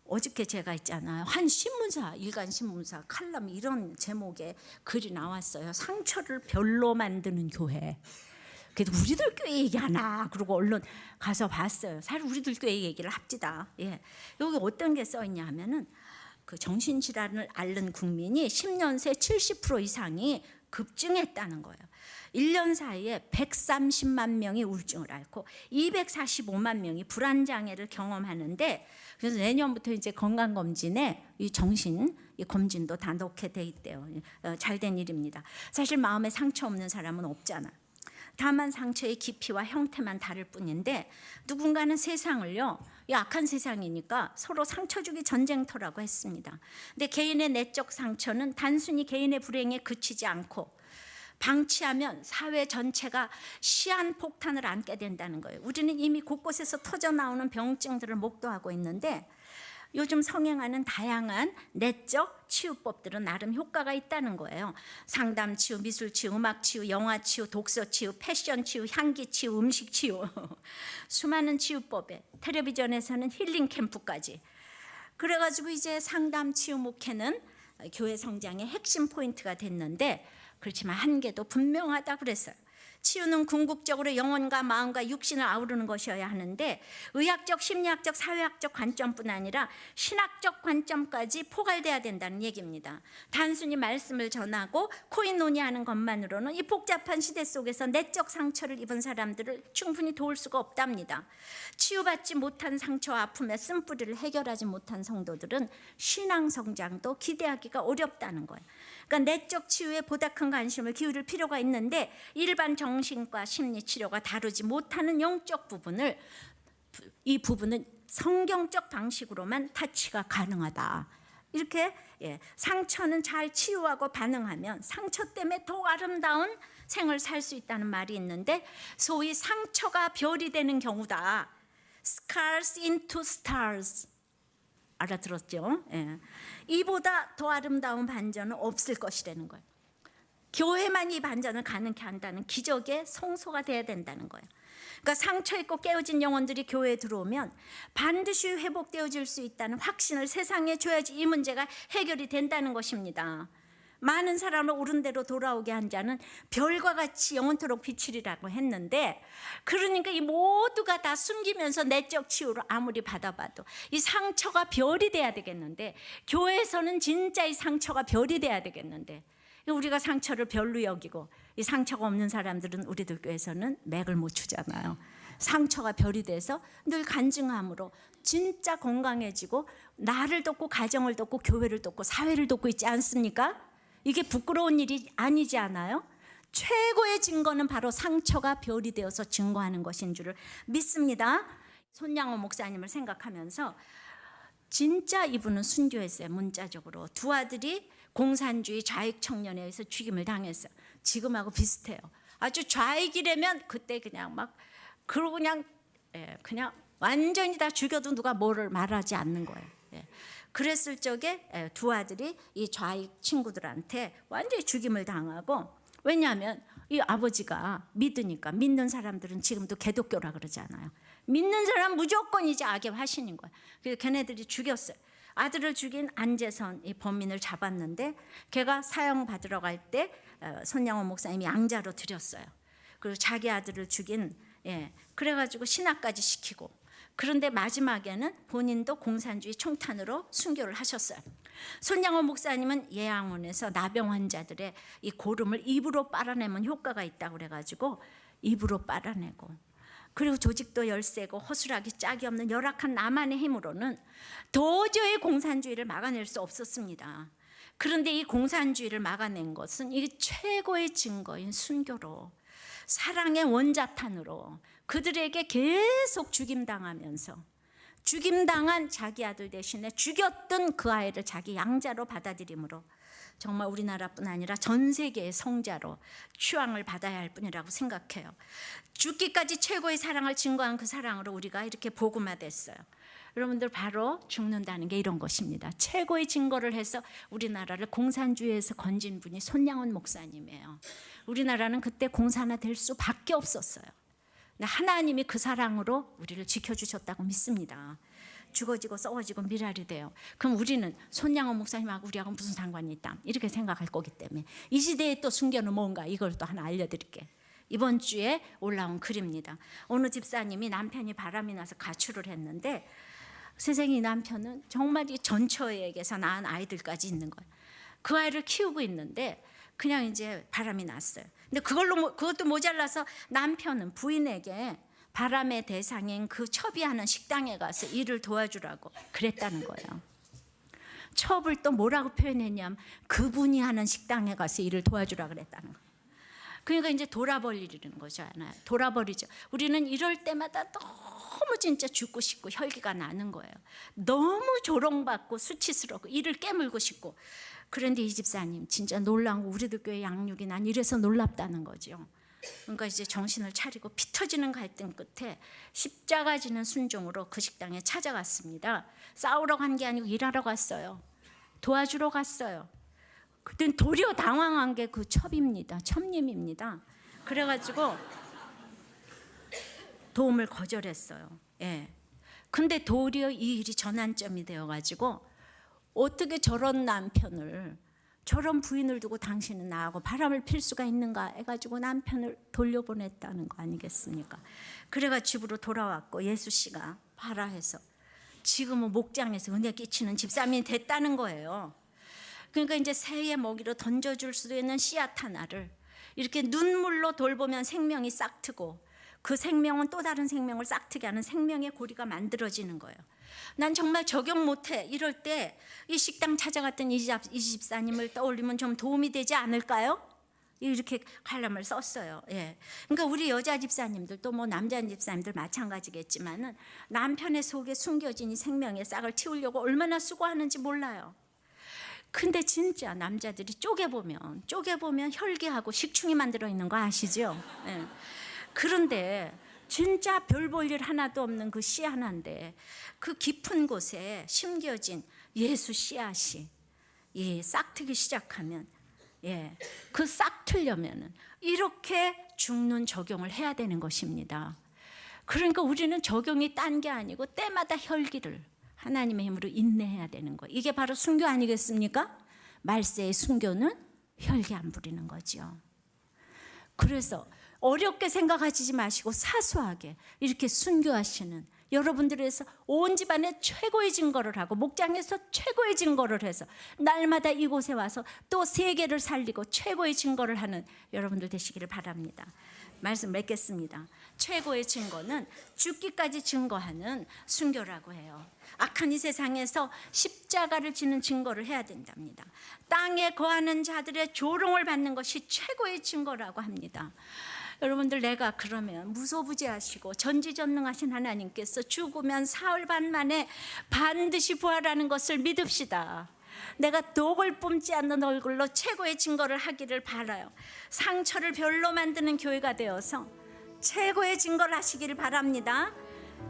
어저께 제가 있잖아요. 한 신문사, 일간 신문사 칼럼 이런 제목의 글이 나왔어요. 상처를 별로 만드는 교회. 그래도 우리들 교회 얘기하나 그러고 얼른 가서 봤어요. 사실 우리들 교회 얘기를 합시다. 예. 여기 어떤 게 써 있냐 하면은 그 정신질환을 앓는 국민이 10년 새 70% 이상이 급증했다는 거예요. 1년 사이에 130만 명이 우울증을 앓고 245만 명이 불안장애를 경험하는데, 그래서 내년부터 이제 건강검진에 이 정신 이 검진도 다 넣게 돼 있대요. 잘된 일입니다. 사실 마음에 상처 없는 사람은 없잖아. 다만 상처의 깊이와 형태만 다를 뿐인데 누군가는 세상을요, 이 악한 세상이니까 서로 상처 주기 전쟁터라고 했습니다. 근데 개인의 내적 상처는 단순히 개인의 불행에 그치지 않고 방치하면 사회 전체가 시한폭탄을 안게 된다는 거예요. 우리는 이미 곳곳에서 터져나오는 병증들을 목도하고 있는데 요즘 성행하는 다양한 내적 치유법들은 나름 효과가 있다는 거예요. 상담 치유, 미술 치유, 음악 치유, 영화 치유, 독서 치유, 패션 치유, 향기 치유, 음식 치유 수많은 치유법에 텔레비전에서는 힐링 캠프까지. 그래가지고 이제 상담 치유 목회는 교회 성장의 핵심 포인트가 됐는데 그렇지만 한계도 분명하다 그랬어요. 치유는 궁극적으로 영혼과 마음과 육신을 아우르는 것이어야 하는데 의학적, 심리학적, 사회학적 관점뿐 아니라 신학적 관점까지 포괄돼야 된다는 얘기입니다. 단순히 말씀을 전하고 코인 논의하는 것만으로는 이 복잡한 시대 속에서 내적 상처를 입은 사람들을 충분히 도울 수가 없답니다. 치유받지 못한 상처와 아픔의 쓴뿌리를 해결하지 못한 성도들은 신앙 성장도 기대하기가 어렵다는 거예요. 그러니까 내적 치유에 보다 큰 관심을 기울일 필요가 있는데 일반 정신과 심리 치료가 다루지 못하는 영적 부분을, 이 부분은 성경적 방식으로만 타치가 가능하다. 이렇게 상처는 잘 치유하고 반응하면 상처 때문에 더 아름다운 생을 살 수 있다는 말이 있는데 소위 상처가 별이 되는 경우다. Scars into stars. 알아들었죠? 예. 이보다 더 아름다운 반전은 없을 것이라는 거예요. 교회만 이 반전을 가능케 한다는 기적의 성소가 돼야 된다는 거예요. 그러니까 상처 있고 깨어진 영혼들이 교회에 들어오면 반드시 회복되어질 수 있다는 확신을 세상에 줘야지 이 문제가 해결이 된다는 것입니다. 많은 사람을 옳은 대로 돌아오게 한 자는 별과 같이 영원토록 비치리라고 했는데, 그러니까 이 모두가 다 숨기면서 내적 치유를 아무리 받아봐도 이 상처가 별이 돼야 되겠는데, 교회에서는 진짜 이 상처가 별이 돼야 되겠는데 우리가 상처를 별로 여기고 이 상처가 없는 사람들은 우리들 교회에서는 맥을 못 추잖아요. 상처가 별이 돼서 늘 간증함으로 진짜 건강해지고 나를 돕고 가정을 돕고 교회를 돕고 사회를 돕고 있지 않습니까? 이게 부끄러운 일이 아니지 않아요? 최고의 증거는 바로 상처가 별이 되어서 증거하는 것인 줄을 믿습니다. 손양호 목사님을 생각하면서 진짜 이분은 순교했어요. 문자적으로 두 아들이 공산주의 좌익 청년에 의해서 죽임을 당했어요. 지금하고 비슷해요. 아주 좌익이라면 그때 그냥 막 그러고 그냥 완전히 다 죽여도 누가 뭐를 말하지 않는 거예요. 그랬을 적에 두 아들이 이 좌익 친구들한테 완전히 죽임을 당하고, 왜냐하면 이 아버지가 믿으니까. 믿는 사람들은 지금도 개독교라 그러잖아요. 믿는 사람 무조건 이제 악의 화신인 거예요. 그래서 걔네들이 죽였어요. 아들을 죽인 안재선 이 범인을 잡았는데 걔가 사형 받으러 갈 때 손양호 목사님이 양자로 드렸어요. 그리고 자기 아들을 죽인 그래가지고 신학까지 시키고, 그런데 마지막에는 본인도 공산주의 총탄으로 순교를 하셨어요. 손양호 목사님은 예양원에서 나병 환자들의 이 고름을 입으로 빨아내면 효과가 있다고 그래가지고 입으로 빨아내고, 그리고 조직도 열세고 허술하기 짝이 없는 열악한 나만의 힘으로는 도저히 공산주의를 막아낼 수 없었습니다. 그런데 이 공산주의를 막아낸 것은 이 최고의 증거인 순교로, 사랑의 원자탄으로 그들에게 계속 죽임당하면서 죽임당한 자기 아들 대신에 죽였던 그 아이를 자기 양자로 받아들임으로 정말 우리나라뿐 아니라 전 세계의 성자로 추앙을 받아야 할 뿐이라고 생각해요. 죽기까지 최고의 사랑을 증거한 그 사랑으로 우리가 이렇게 복음화됐어요. 여러분들, 바로 죽는다는 게 이런 것입니다. 최고의 증거를 해서 우리나라를 공산주의에서 건진 분이 손양원 목사님이에요. 우리나라는 그때 공산화 될 수밖에 없었어요. 하나님이 그 사랑으로 우리를 지켜주셨다고 믿습니다. 죽어지고 썩어지고 미랄이 돼요. 그럼 우리는 손양호 목사님하고 우리하고 무슨 상관이 있다, 이렇게 생각할 거기 때문에 이 시대의 또 순교는 뭔가, 이걸 또 하나 알려드릴게요. 이번 주에 올라온 글입니다. 어느 집사님이 남편이 바람이 나서 가출을 했는데 세상에 남편은 정말 이 전처에게서 낳은 아이들까지 있는 거예요. 그 아이를 키우고 있는데 그냥 이제 바람이 났어요. 근데 그것도 모자라서 남편은 부인에게 바람의 대상인 그 첩이하는 식당에 가서 일을 도와주라고 그랬다는 거예요. 첩을 또 뭐라고 표현했냐면 그분이 하는 식당에 가서 일을 도와주라 그랬다는 거예요. 그러니까 이제 돌아버리는 거잖아요. 돌아버리죠. 우리는 이럴 때마다 너무 진짜 죽고 싶고 혈기가 나는 거예요. 너무 조롱받고 수치스럽고 이를 깨물고 싶고. 그런데 이 집사님 진짜 놀라운 거, 우리들 교회 양육이 난 이래서 놀랍다는 거죠. 그러니까 이제 정신을 차리고 피 터지는 갈등 끝에 십자가 지는 순종으로 그 식당에 찾아갔습니다. 싸우러 간 게 아니고 일하러 갔어요. 도와주러 갔어요. 그땐 도리어 당황한 게 그 첩님입니다. 그래가지고 도움을 거절했어요. 예. 근데 도리어 이 일이 전환점이 되어가지고 어떻게 저런 남편을, 저런 부인을 두고 당신은 나하고 바람을 필 수가 있는가 해가지고 남편을 돌려보냈다는 거 아니겠습니까? 그래가 집으로 돌아왔고 예수 씨가 봐라 해서 지금은 목장에서 은혜 끼치는 집사람이 됐다는 거예요. 그러니까 이제 새의 먹이로 던져줄 수도 있는 씨앗 하나를 이렇게 눈물로 돌보면 생명이 싹트고, 그 생명은 또 다른 생명을 싹트게 하는 생명의 고리가 만들어지는 거예요. 난 정말 적용 못해. 이럴 때 이 식당 찾아갔던 이 집사님을 떠올리면 좀 도움이 되지 않을까요? 이렇게 칼럼을 썼어요. 예. 그러니까 우리 여자 집사님들도 뭐 남자 집사님들 마찬가지겠지만은 남편의 속에 숨겨진 이 생명의 싹을 틔우려고 얼마나 수고하는지 몰라요. 근데 진짜 남자들이 쪼개보면 혈기하고 식충이 만들어 있는 거 아시죠? 예. 그런데 진짜 별 볼 일 하나도 없는 그 씨 하나인데 그 깊은 곳에 심겨진 예수 씨앗이 싹트기 시작하면, 그 싹트려면은 이렇게 죽는 적용을 해야 되는 것입니다. 그러니까 우리는 적용이 딴 게 아니고 때마다 혈기를 하나님의 힘으로 인내해야 되는 거예요. 이게 바로 순교 아니겠습니까? 말세의 순교는 혈기 안 부리는 거죠. 그래서 어렵게 생각하지 마시고 사소하게 이렇게 순교하시는 여러분들에서 온 집안에 최고의 증거를 하고 목장에서 최고의 증거를 해서 날마다 이곳에 와서 또 세계를 살리고 최고의 증거를 하는 여러분들 되시기를 바랍니다. 말씀 맺겠습니다. 최고의 증거는 죽기까지 증거하는 순교라고 해요. 악한 이 세상에서 십자가를 지는 증거를 해야 된답니다. 땅에 거하는 자들의 조롱을 받는 것이 최고의 증거라고 합니다. 여러분들, 내가 그러면 무소부지하시고 전지전능하신 하나님께서 죽으면 사흘 반 만에 반드시 부활하는 것을 믿읍시다. 내가 독을 뿜지 않는 얼굴로 최고의 증거를 하기를 바라요. 상처를 별로 만드는 교회가 되어서 최고의 증거를 하시기를 바랍니다.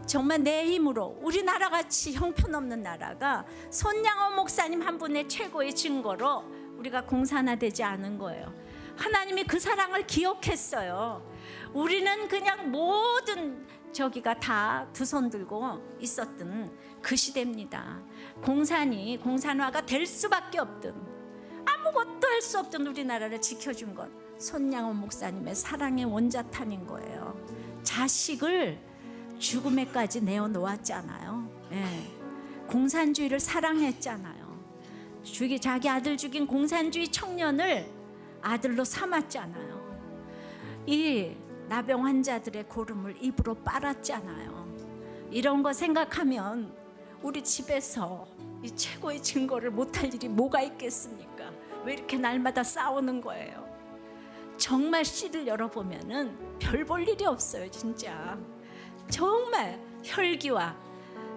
정말 내 힘으로 우리나라같이 형편없는 나라가 손양호 목사님 한 분의 최고의 증거로 우리가 공산화되지 않은 거예요. 하나님이 그 사랑을 기억했어요. 우리는 그냥 모든 저기가 다 두 손 들고 있었던 그 시대입니다. 공산화가 될 수밖에 없던, 아무것도 할 수 없던 우리나라를 지켜준 건 손양호 목사님의 사랑의 원자탄인 거예요. 자식을 죽음에까지 내어놓았잖아요. 공산주의를 사랑했잖아요. 자기 아들 죽인 공산주의 청년을 아들로 삼았잖아요. 이 나병 환자들의 고름을 입으로 빨았잖아요. 이런 거 생각하면 우리 집에서 이 최고의 증거를 못할 일이 뭐가 있겠습니까? 왜 이렇게 날마다 싸우는 거예요? 정말 씨를 열어보면은 별 볼 일이 없어요. 진짜 정말 혈기와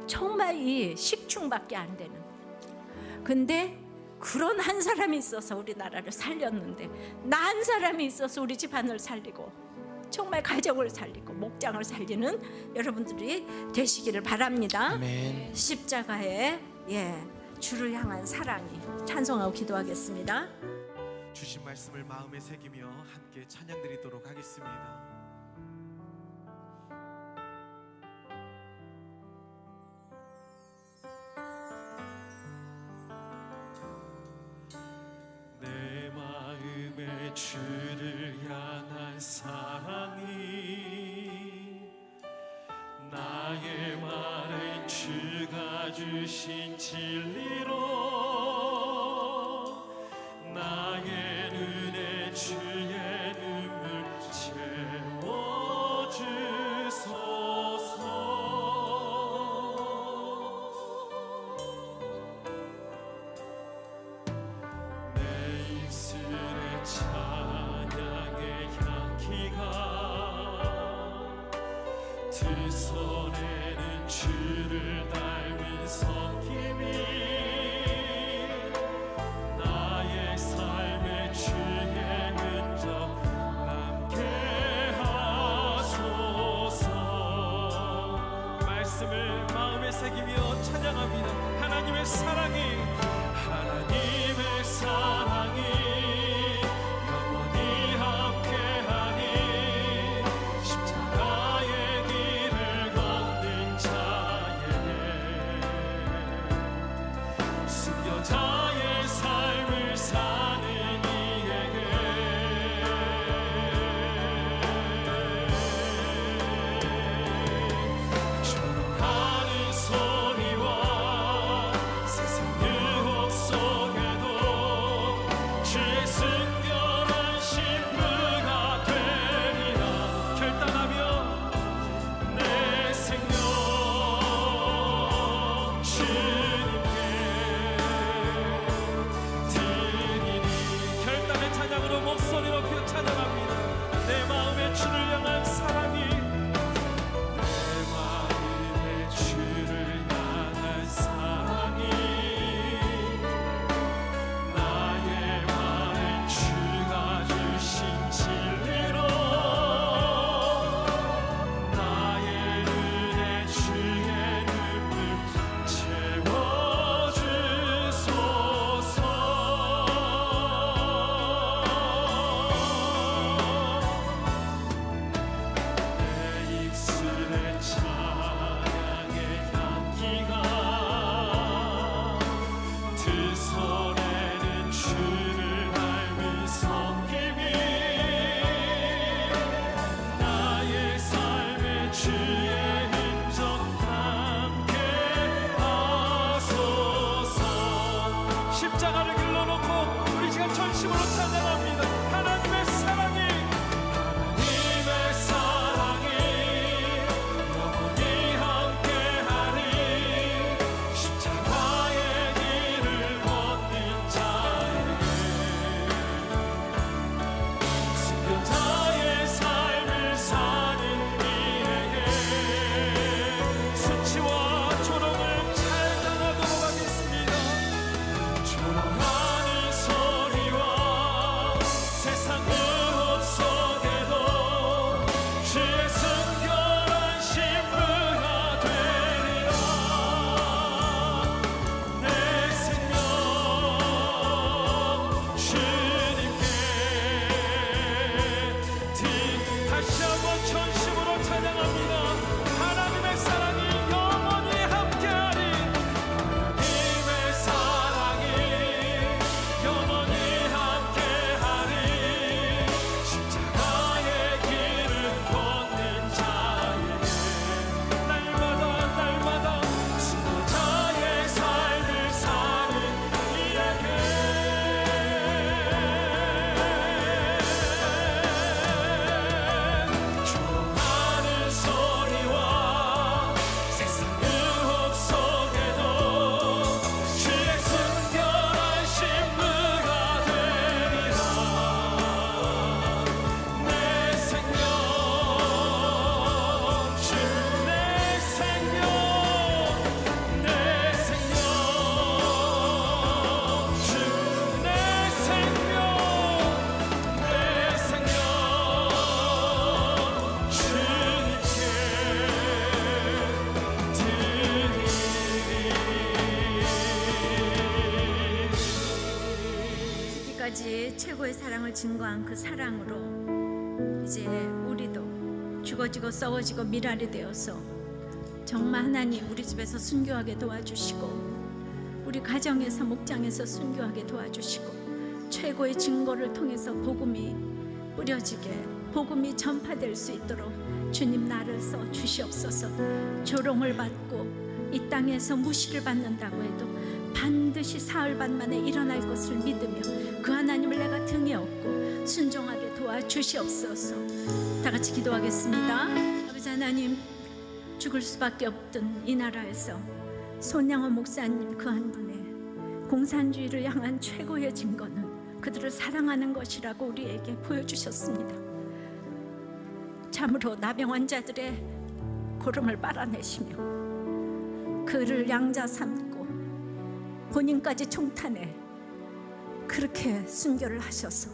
정말 이 식충밖에 안 되는. 근데 그런 한 사람이 있어서 우리나라를 살렸는데, 나 한 사람이 있어서 우리 집안을 살리고 정말 가정을 살리고 목장을 살리는 여러분들이 되시기를 바랍니다. 아멘. 십자가의 주를 향한 사랑이 찬송하고 기도하겠습니다. 주신 말씀을 마음에 새기며 함께 찬양 드리도록 하겠습니다. 내 마음에 주를 향한 사랑이 나의 말은 주가 주신 진리로 나의 눈에 주의 눈물 채워주소서. 내 입술에 찬양의 향 사랑이 하나님의 사랑이 영원히 함께하니 십자가의 길을 걷는 자에게 순교자의 삶을 사는 이에게 조롱하는 소리와 세상 유혹 속에도 주의 순결한 신부가 되리라. 결단하며 내 생명 주님께 드리니. 결단의 찬양으로 목소리 높여 찬양합니다. 내 마음에 주를 향한 사랑이 내 마음에 주를 향한 사랑이 나의 마음에 주가 주신 진리로 나의 눈에 주의 눈물 채워주소서. 내 입술에 찬양의 향기가 두 손에는 주를 닮은 섬김이 나의 삶에 주의 흔적 함께 하소서. 십자가를 길러놓고 우리 지금 전심으로 찬양합니다. 하나님의 사랑이 하나님의 사랑이 영원히 함께하니 십자가의 길을 걷는 자에게 순교자의 삶을 사는 이에게 수치와 조롱을 찰당하도록 하겠습니다. 조롱하는 소리와 세상 유혹 속에도 주의 순결한 신부가 되리라. 내 생명 주님께 다시 한번 전심으로 찬양합니다. 하나님의 사랑이 영원히 함께하리. 하나님의 사랑이 영원히 함께하리. 십자가의 길을 걷는 자에게 날마다 순교자의 삶을 사는 이에게 조롱하는 소리와 세상 유혹 속에도 주의 순결한 신부가 되리라. 내 생명 주 내 생명 내 생명 주 내 생명 내 생명 주님께 이까지 최고의 사랑을 증거한 그 사랑으로 이제 우리도 죽어지고 썩어지고 미랄이 되어서 정말 하나님 우리 집에서 순교하게 도와주시고 우리 가정에서 목장에서 순교하게 도와주시고 최고의 증거를 통해서 복음이 뿌려지게 복음이 전파될 수 있도록 주님 나를 써 주시옵소서. 조롱을 받고 이 땅에서 무시를 받는다고 해도 반드시 사흘반 만에 일어날 것을 믿으며 그 하나님을 내가 등에 업고 순종하게 도와주시옵소서. 다 같이 기도하겠습니다. 아버지 하나님, 죽을 수밖에 없던 이 나라에서 손양원 목사님 그 한 분의 공산주의를 향한 최고의 증거는 그들을 사랑하는 것이라고 우리에게 보여주셨습니다. 참으로 나병 환자들의 고름을 빨아내시며 그를 양자 삼고 본인까지 총탄해 그렇게 순교를 하셔서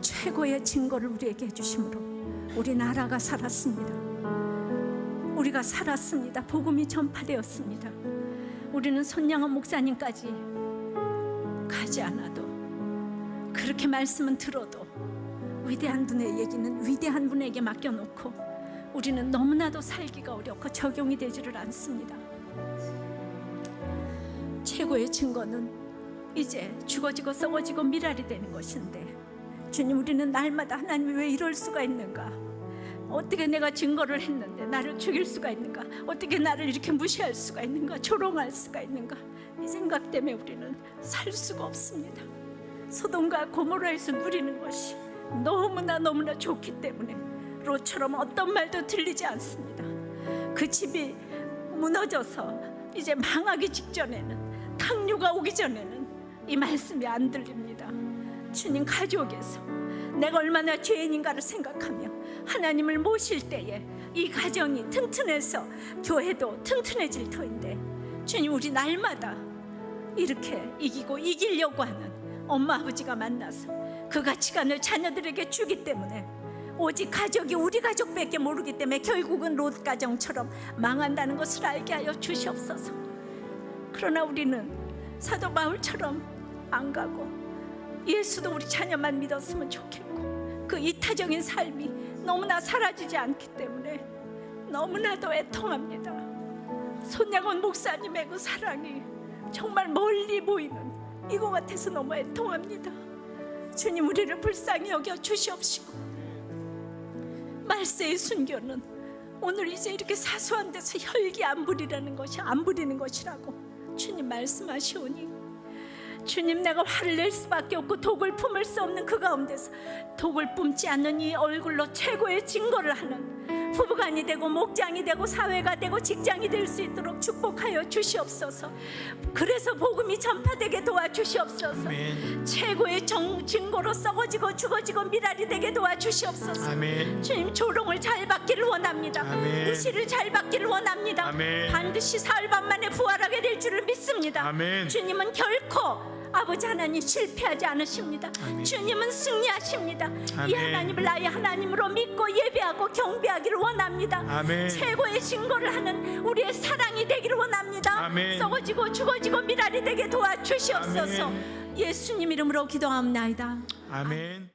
최고의 증거를 우리에게 해주심으로 우리 나라가 살았습니다. 우리가 살았습니다. 복음이 전파되었습니다. 우리는 손양원 목사님까지 가지 않아도 그렇게 말씀은 들어도 위대한 분의 얘기는 위대한 분에게 맡겨놓고 우리는 너무나도 살기가 어렵고 적용이 되지를 않습니다. 최고의 증거는 이제 죽어지고 썩어지고 미랄이 되는 것인데, 주님, 우리는 날마다 하나님이 왜 이럴 수가 있는가? 어떻게 내가 증거를 했는데 나를 죽일 수가 있는가? 어떻게 나를 이렇게 무시할 수가 있는가? 조롱할 수가 있는가? 이 생각 때문에 우리는 살 수가 없습니다. 소돔과 고모라에서 누리는 것이 너무나 좋기 때문에 롯처럼 어떤 말도 들리지 않습니다. 그 집이 무너져서 이제 망하기 직전에는, 탕류가 오기 전에는 이 말씀이 안 들립니다. 주님, 가족에서 내가 얼마나 죄인인가를 생각하며 하나님을 모실 때에 이 가정이 튼튼해서 교회도 튼튼해질 터인데, 주님, 우리 날마다 이렇게 이기고 이기려고 하는 엄마 아버지가 만나서 그 가치관을 자녀들에게 주기 때문에 오직 가족이 우리 가족밖에 모르기 때문에 결국은 롯 가정처럼 망한다는 것을 알게 하여 주시옵소서. 그러나 우리는 사도 바울처럼 안 가고 예수도 우리 자녀만 믿었으면 좋겠고, 그 이타적인 삶이 너무나 사라지지 않기 때문에 너무나도 애통합니다. 손양원 목사님의 그 사랑이 정말 멀리 보이는 이거 같아서 너무 애통합니다. 주님, 우리를 불쌍히 여겨 주시옵시고, 말세의 순교는 오늘 이제 이렇게 사소한 데서 혈기 안 부리는 것이라고 주님 말씀하시오니, 주님, 내가 화를 낼 수밖에 없고 독을 품을 수 없는 그 가운데서 독을 뿜지 않는 이 얼굴로 최고의 증거를 하는 부부간이 되고 목장이 되고 사회가 되고 직장이 될 수 있도록 축복하여 주시옵소서. 그래서 복음이 전파되게 도와주시옵소서. 아멘. 최고의 증거로 썩어지고 죽어지고 미랄이 되게 도와주시옵소서. 아멘. 주님, 조롱을 잘 받기를 원합니다. 아멘. 무시를 잘 받기를 원합니다. 아멘. 반드시 사흘 밤 만에 부활하게 될 줄을 믿습니다. 아멘. 주님은 결코 아버지 하나님 실패하지 않으십니다. 아멘. 주님은 승리하십니다. 아멘. 이 하나님을 나의 하나님으로 믿고 예배하고 경배하기를 원합니다. 아멘. 최고의 증거를 하는 우리의 사랑이 되기를 원합니다. 아멘. 썩어지고 죽어지고 미랄이 되게 도와주시옵소서. 아멘. 예수님 이름으로 기도합나이다. 아멘.